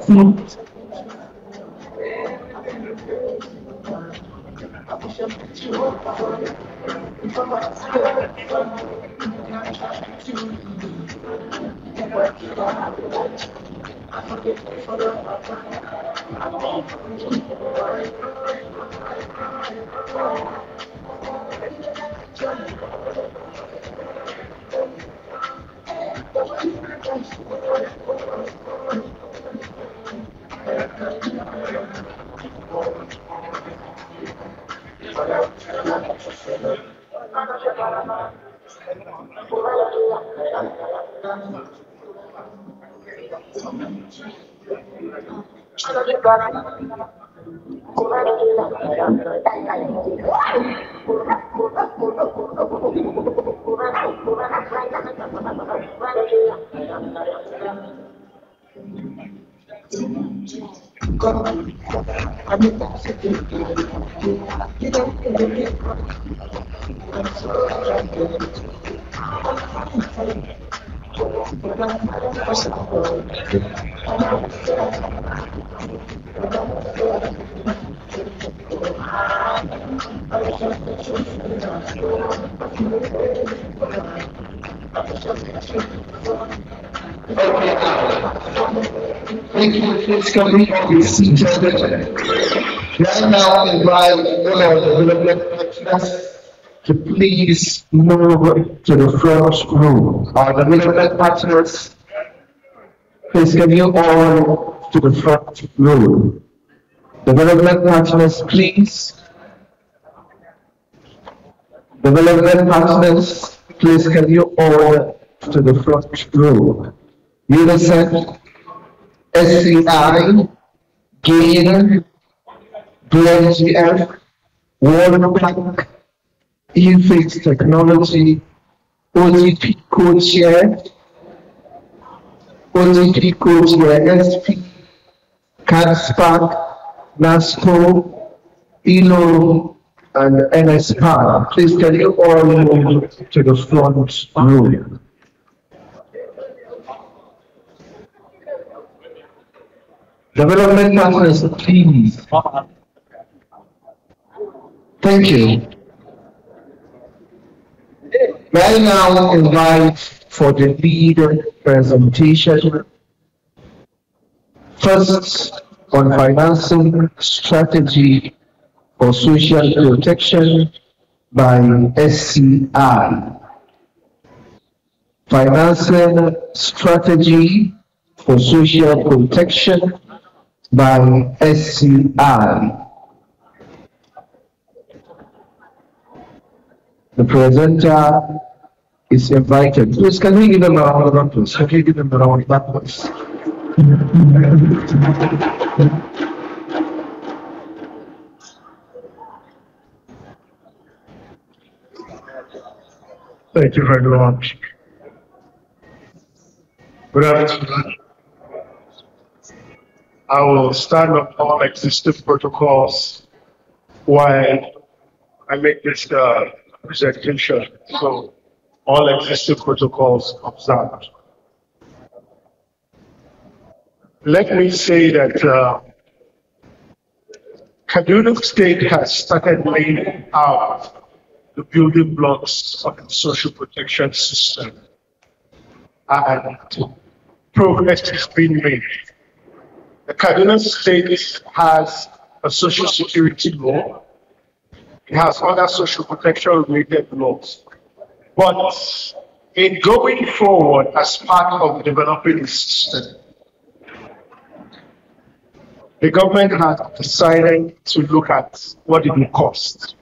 Thank you. Please come be seated. Right now, invite all our development partners to please move to the front row. Our development partners, please can you all to the front row. Development partners, please. Development partners, please can you all to the front row. UNICEF, SCI, GAIN, BNGF, World Bank, eFace Technology, OTP Co-Chair, SP, KADSPAC, NASCO, ELO, and NSPAC. Please can you all move to the front row. Development partners, please. Thank you. May I now invite for the lead presentation. First, on financing strategy for social protection by SCI. Financing strategy for social protection by SCI. The presenter is invited. Please, can we give them a round of applause? Can we give them a round of applause? Thank you very much. Good afternoon. I will stand up all existing protocols while I make this presentation. So all existing protocols observed. Let me say that Kaduna State has started laying out the building blocks of the social protection system, and progress is being made. The Kaduna State has a social security law. It has other social protection related laws. But in going forward as part of developing the system, the government has decided to look at what it will cost.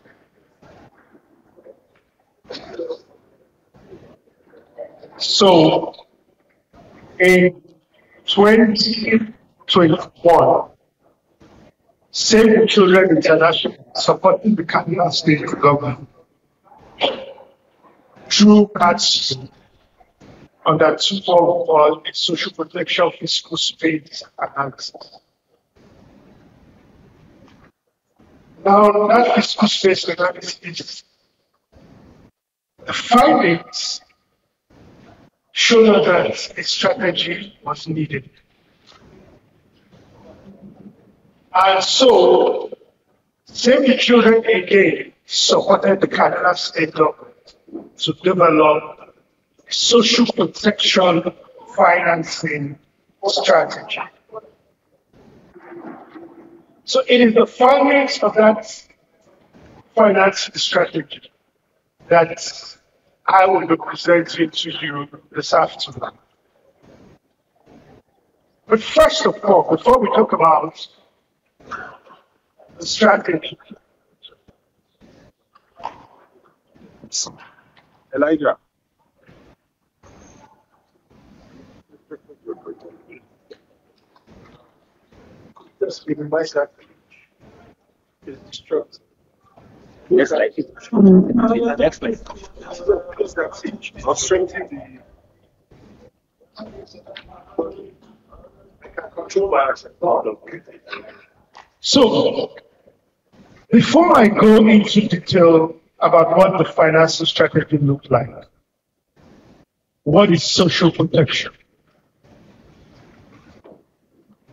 So in 2021, Save the Children International supporting the Kaduna State government through KADSIPA under two of social protection fiscal space and access. Now that fiscal space analysis, the findings show that a strategy was needed. And so, Save the Children again supported the Kaduna State government to develop a social protection financing strategy. So it is the findings of that financing strategy that I will be presenting to you this afternoon. But first of all, before we talk about the strategy, Elijah. Just give me my strategy. It's destructive. Next slide. Next slide. I'll strengthen the. So, before I go into detail about what the financial strategy looks like, what is social protection?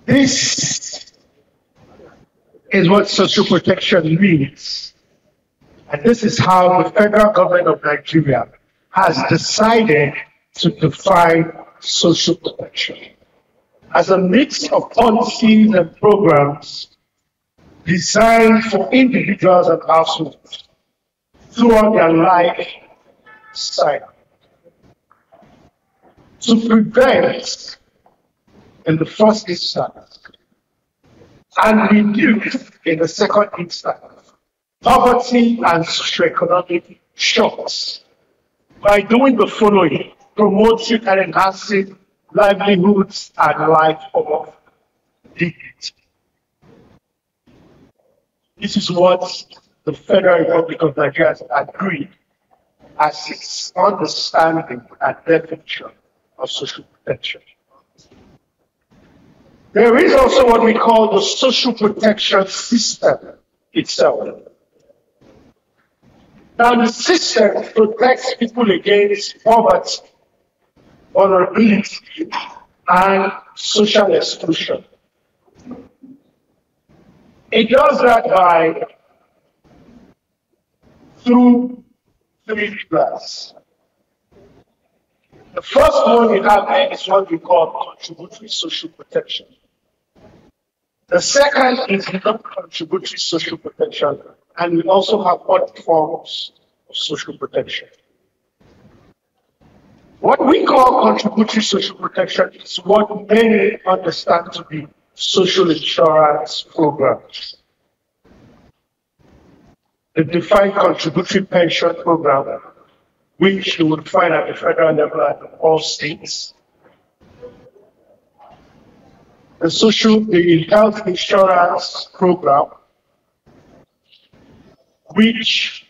This is what social protection means. And this is how the federal government of Nigeria has decided to define social protection as a mix of policies and programs designed for individuals and households throughout their life cycle to prevent, in the first instance, and reduce, in the second instance, poverty and socioeconomic shocks by doing the following: promoting and enhancing livelihoods and life of dignity. This is what the Federal Republic of Nigeria has agreed as its understanding and definition of social protection. There is also what we call the social protection system itself. Now, the system protects people against poverty, vulnerability, and social exclusion. It does that through three pillars. The first one we have there is what we call contributory social protection. The second is non-contributory social protection, and we also have other forms of social protection. What we call contributory social protection is what many understand to be social insurance programs. The defined contributory pension program, which you would find at the federal level at all states. The health insurance program, which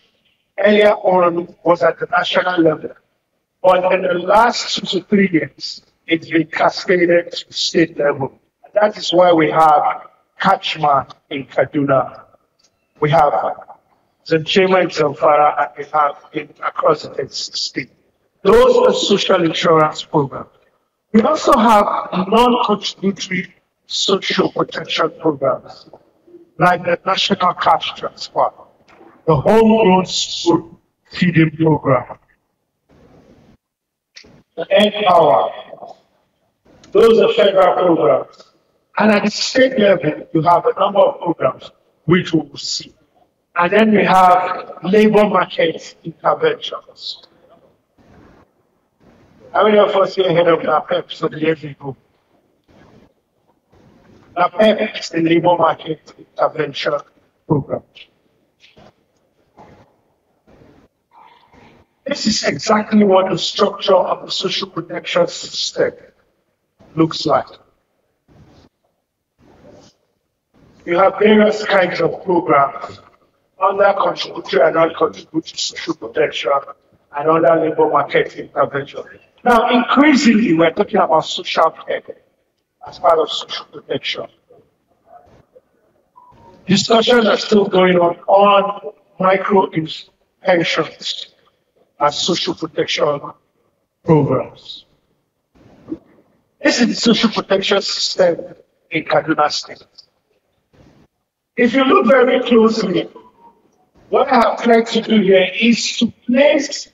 earlier on was at the national level, but in the last 2 to 3 years, it's been cascaded to state level. And that is why we have KADSPAC in Kaduna. We have Zenchema in Zamfara, and we have across the state. Those are social insurance programs. We also have non-contributory social protection programs, like the National Cash Transfer, the Homegrown School Feeding Program, the Empower. Those are federal programs. And at the state level, you have a number of programs which we will see. And then we have labor market interventions. How many of us here heard of NAPEP some years ago? NAPEP is the labor market intervention program. This is exactly what the structure of the social protection system looks like. You have various kinds of programs under contributory and non-contributory social protection and under labor market intervention. Now, increasingly, we're talking about social care as part of social protection. Discussions are still going on micro pensions as social protection programs. This is the social protection system in Kaduna State. If you look very closely, what I have tried to do here is to place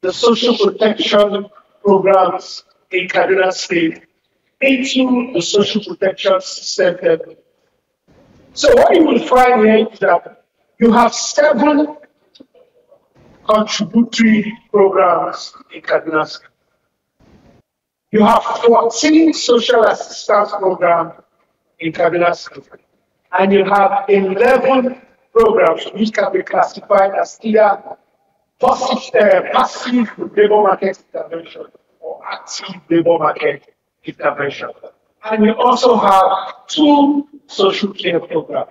the social protection programs in Kaduna State into the social protection system level. So what you will find here is that you have 7 contributory programs in Kaduna State. You have 14 social assistance programs in Kaduna State. And you have 11 programs which can be classified as either passive labor market intervention or active labor market intervention. And you also have 2 social care programs.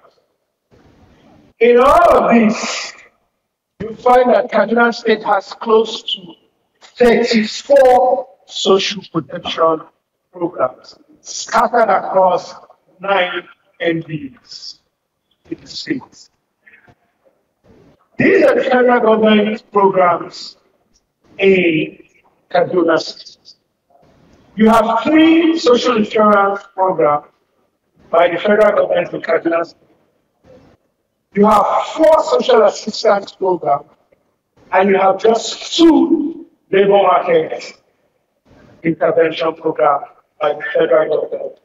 In all of these, you find that Kaduna State has close to 34 social protection programs. scattered across 9 NDs in the states. These are the federal government programs in Kaduna State. You have 3 social insurance programs by the federal government in Kaduna State. You have 4 social assistance programs, and you have just 2 labor market intervention programs by the federal government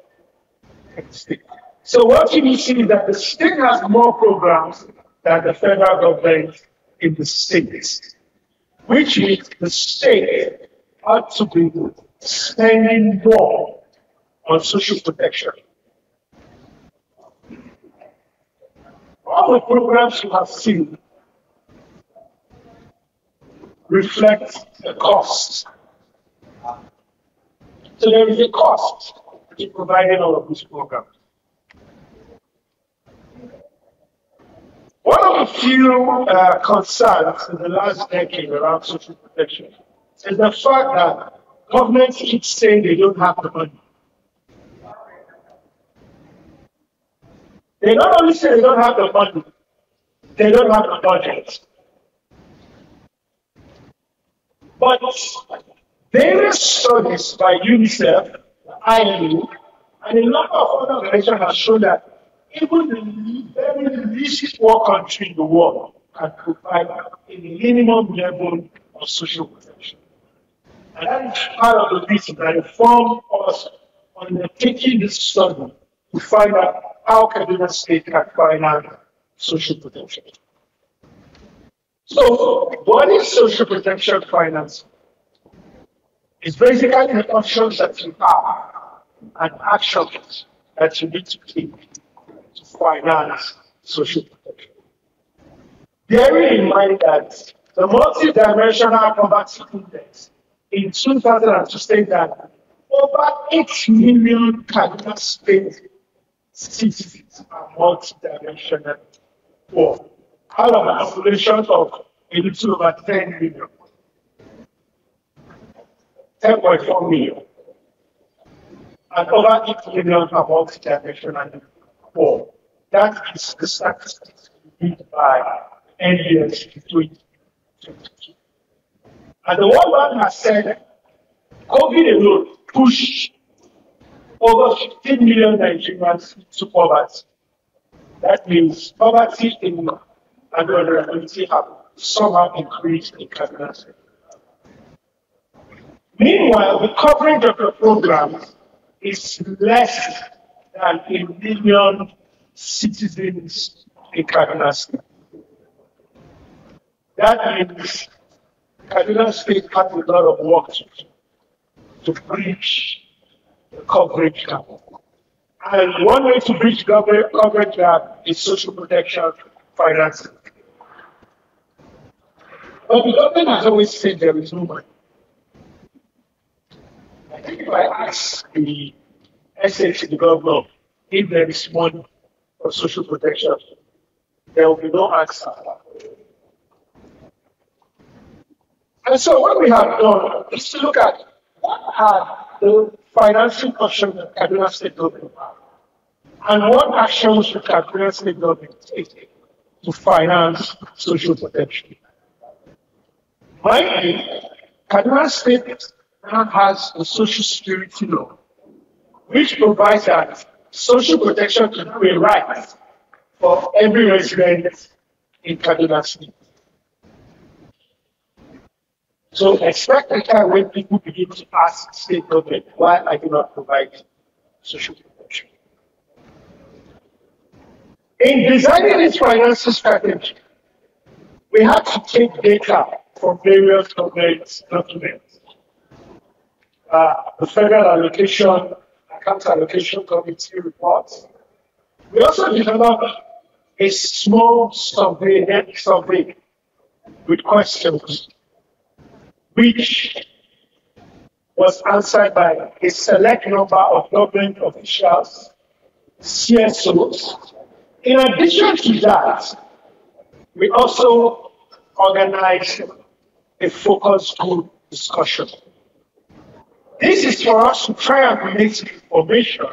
in the state. So what you see is that the state has more programs than the federal government in the states, which means the state ought to be spending more on social protection. All the programs you have seen reflect the cost. So there is a cost in providing all of these programs. One of the few concerns in the last decade around social protection is the fact that governments keep saying they don't have the money. They not only say they don't have the money, they don't have the budget. But various studies by UNICEF, IMU, and a number of other organizations have shown that even the very least poor country in the world can provide a minimum level of social protection. And that is part of the reason that informed us on taking this study to find out how Kaduna State can finance social protection. So, what is social protection finance? It's basically the options that you have and actions that you need to take to finance social protection. Bearing in mind that the multi-dimensional poverty index in 2002 stated that over 8 million Kaduna State citizens are multi-dimensional poor, out of a population of a little over 10 million. 10.4 million. And over 8 million are multi-dimensional poor. That is the statistics read by NDS in 2022. And the World Bank has said COVID alone pushed over 15 million Nigerians into poverty. That means poverty in and vulnerability have somehow increased in Kaduna State. Meanwhile, the coverage of the program is less than 1 million citizens in Kaduna State. That means Kaduna State has a lot of work to bridge the coverage gap. And one way to bridge coverage gap is social protection financing. But the government has always said there is no money. I think if I ask the SH, the governor, if there is money for social protection, there will be no answer. And so what we have done is to look at what are the financial options that Kaduna State government have, and what actions should Kaduna State government take to finance social protection. Mind you, Kaduna State now has a social security law, which provides that social protection to be a right for every resident in Kaduna State. So expect a time when people begin to ask state government, why I do not provide social protection. In designing this financial strategy, we had to take data from various government documents. The Federal Allocation, Account Allocation Committee reports. We also developed a small survey with questions, which was answered by a select number of government officials, CSOs. In addition to that, we also organized a focus group discussion. This is for us to try and relate the information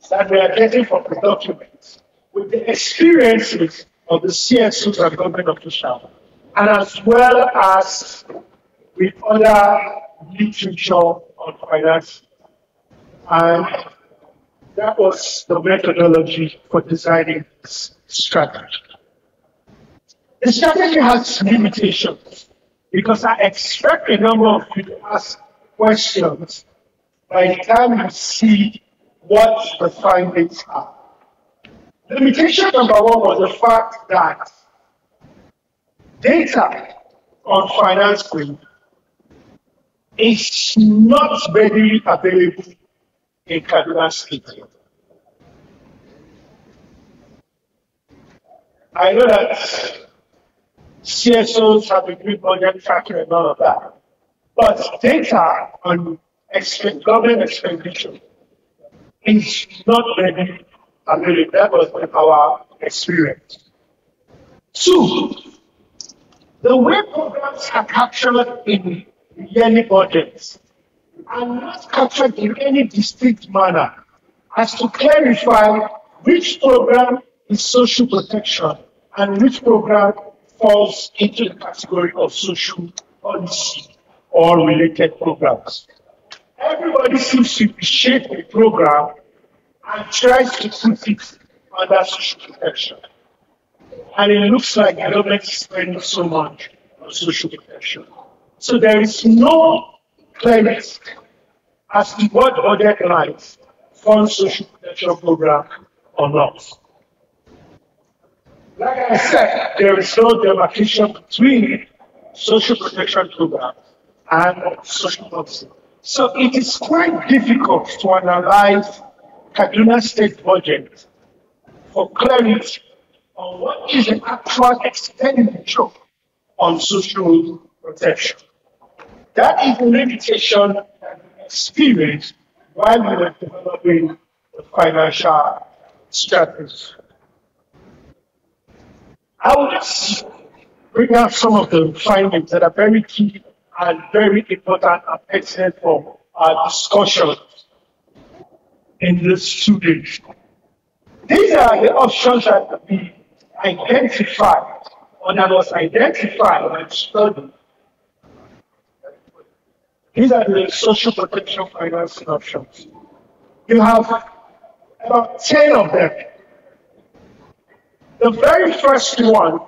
that we are getting from the documents with the experiences of the CSOs and government officials, and as well as with other literature on finance. And that was the methodology for designing this strategy. The strategy has limitations because I expect a number of you to ask questions by the time you see what the findings are. Limitation number one was the fact that data on financing is not readily available in Kaduna State. I know that CSOs have been doing budget tracking and all of that, but data on government expenditure is not readily available. That was our experience. Two, the way programs are captured in yearly budgets are not captured in any distinct manner as to clarify which program is social protection and which program falls into the category of social policy or related programs. Everybody seems to appreciate a program and tries to put it under social protection. And it looks like the government is spending so much on social protection. So there is no clarity as to what budget lines fund social protection program or not. Like I said, there is no demarcation between social protection programs and social policy. So it is quite difficult to analyze Kaduna State budget for clarity on what is the actual expenditure on social protection. That is the limitation that we experienced while we were developing the financial strategy. I will just bring out some of the findings that are very key and very important and excellent for our discussion in this 2 days. These are the options that we identified, or that was identified and studied. These are the social protection financing options. You have about 10 of them. The very first one,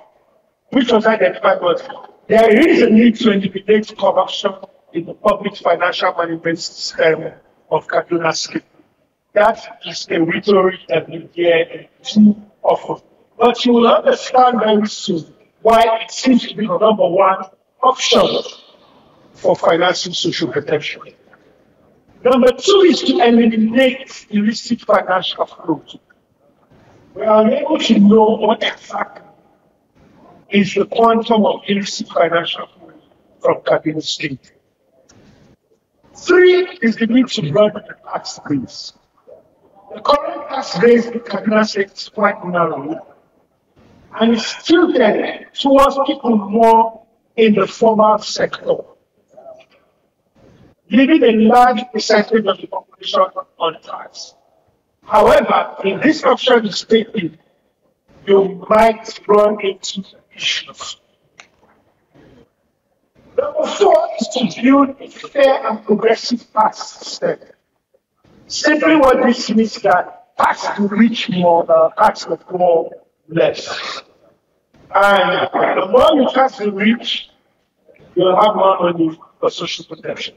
which was identified, was there is a need to eliminate corruption in the public financial management system of Kaduna State. That is a rhetoric that we hear too often. But you will understand very soon why it seems to be the number one option for financing social protection. Number two is to eliminate illicit financial flows. We are able to know what exactly is the quantum of illicit financial flows from Kaduna State. Three is the need to broaden the tax base. The current tax base in Kaduna State is quite narrow and is tilted towards people more in the formal sector, leaving a large percentage of the population untaxed. However, in this option you state in, you might run into issues. Number four is to build a fair and progressive tax system. Simply what this means that tax will reach more, tax will go less. And the more you tax will reach, you'll have more money for social protection.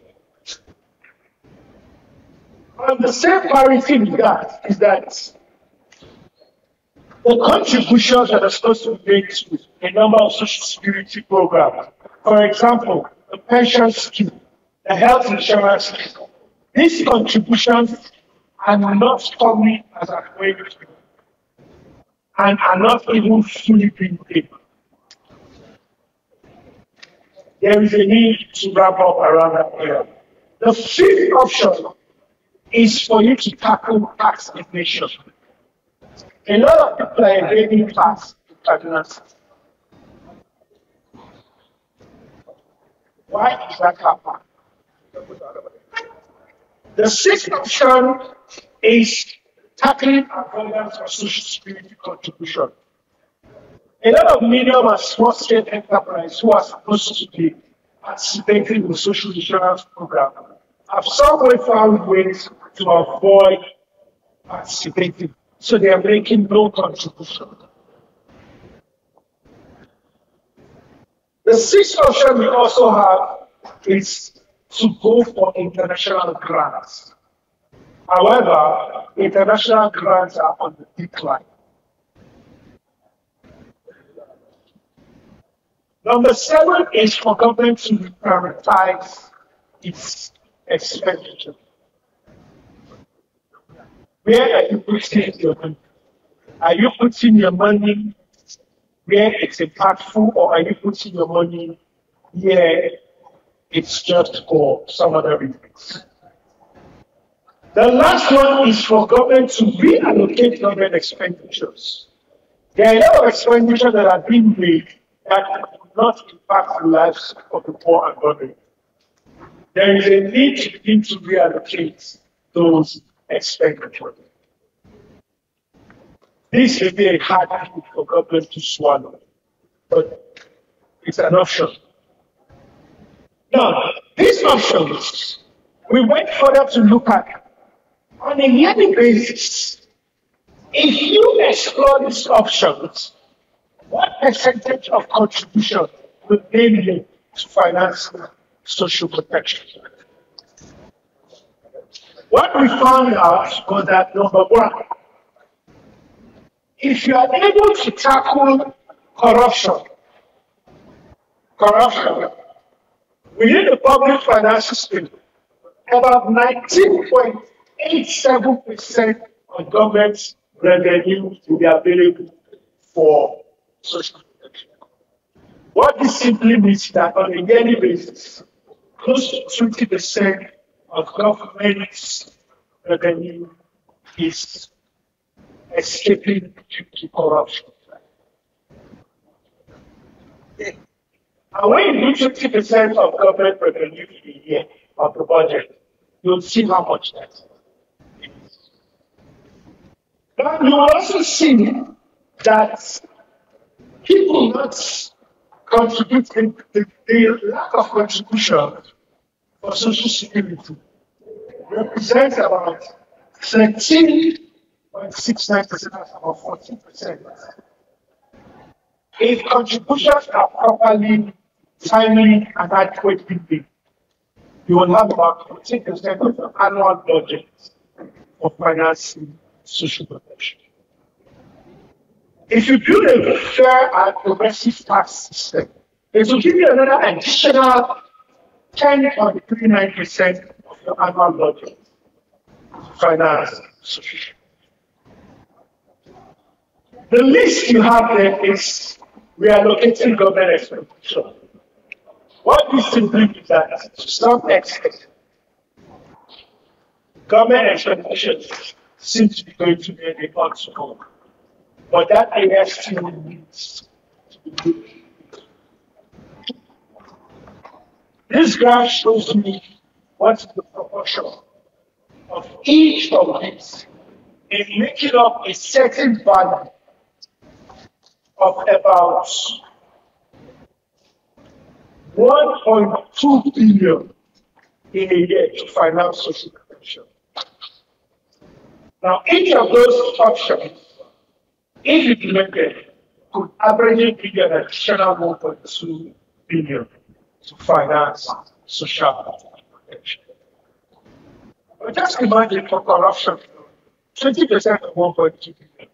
And the same parity with that is that the contributions that are supposed to be made to a number of social security programs, for example, the pension scheme, the health insurance scheme, these contributions are not coming as a way and are not even fully being paid. There is a need to wrap up around that area. The fifth option is for you to tackle tax evasion. A lot of people are evading tax in Kaduna State. Why is that happening? The sixth option is tackling avoidance of social security contribution. A lot of medium and small scale enterprises who are supposed to be participating in the social insurance program have someway found ways to avoid participating, so they are making no contribution. The sixth option we also have is to go for international grants. However, international grants are on the decline. Number 7 is for government to prioritize its expenditure. Where are you putting your money? Are you putting your money where it's impactful, or are you putting your money where it's just for some other reasons? The last one is for government to reallocate government expenditures. There are a lot of expenditures that are being made that do not impact the lives of the poor and vulnerable. There is a need to begin to reallocate those expenditures. This will be a hard thing for government to swallow, but it's an option. Now, these options, we went further to look at on a yearly basis. If you explore these options, what percentage of contribution would they make to finance social protection? What we found out was that number 1, if you are able to tackle corruption within the public financial system, about 19.87% of government's revenue will be available for social protection. What this simply means is that on a yearly basis, close to 20% of government's revenue is escaping due to corruption. And when you do 20% of government revenue in a year of the budget, you'll see how much that is. Now you will also see that people not contributing, the lack of contribution for social security represents about 13.69%, about 14%. If contributions are properly, timely, and adequately made, you will have about 14% of the annual budget for financing social protection. If you build a fair and progressive tax system, it will give you another additional 10.39% of your annual budget to finance social. The list you have there is reallocating government expenditure. What this simply means that to some extent, government expenditures seem to be going to be a hotspot, but that area still needs to be good. This graph shows me what is the proportion of each of these in making up a certain value of about 1.2 billion in a year to finance social protection. Now, each of those options, if implemented, could average give you an additional 1.2 billion to finance social protection. But just imagine for corruption, 20% of 1.2 billion.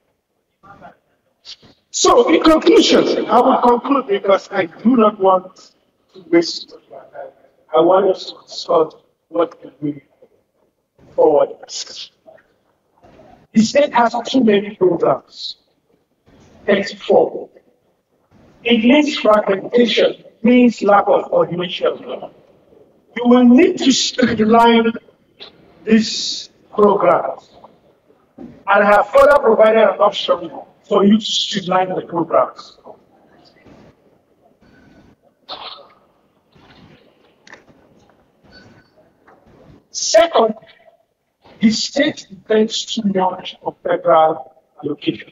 So, in conclusion, I will conclude because I do not want to waste my time. I want us to discuss what we do forward. The state has too many programs. 34. It means fragmentation, means lack of coordination. You will need to streamline these programs. And I have further provided an option for you to streamline the programs. Second, the state depends too much on federal allocation.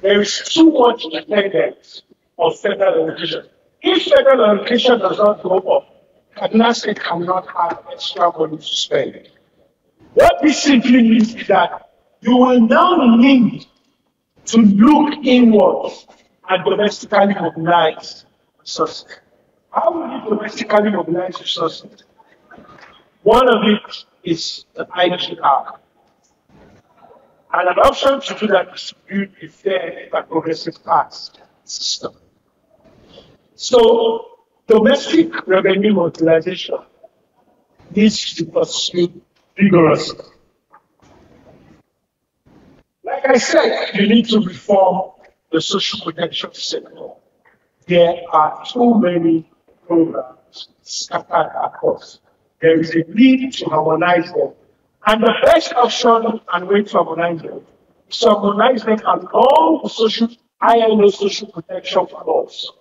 There is too much dependence on federal allocation. If federal allocation does not go up, Kaduna State cannot have extra money to spend. What this simply means is that you will now need to look inwards and domestically mobilize resources. How will you domestically mobilize resources? One of it is the IGR. And an option to do that is to build a fair and progressive tax system. So, domestic revenue mobilization needs to be pursued vigorously. Like I said, you need to reform the social protection sector. There are too many programs scattered across. There is a need to harmonize them. And the best option and way to harmonize them is to harmonize them along the ILO social protection laws.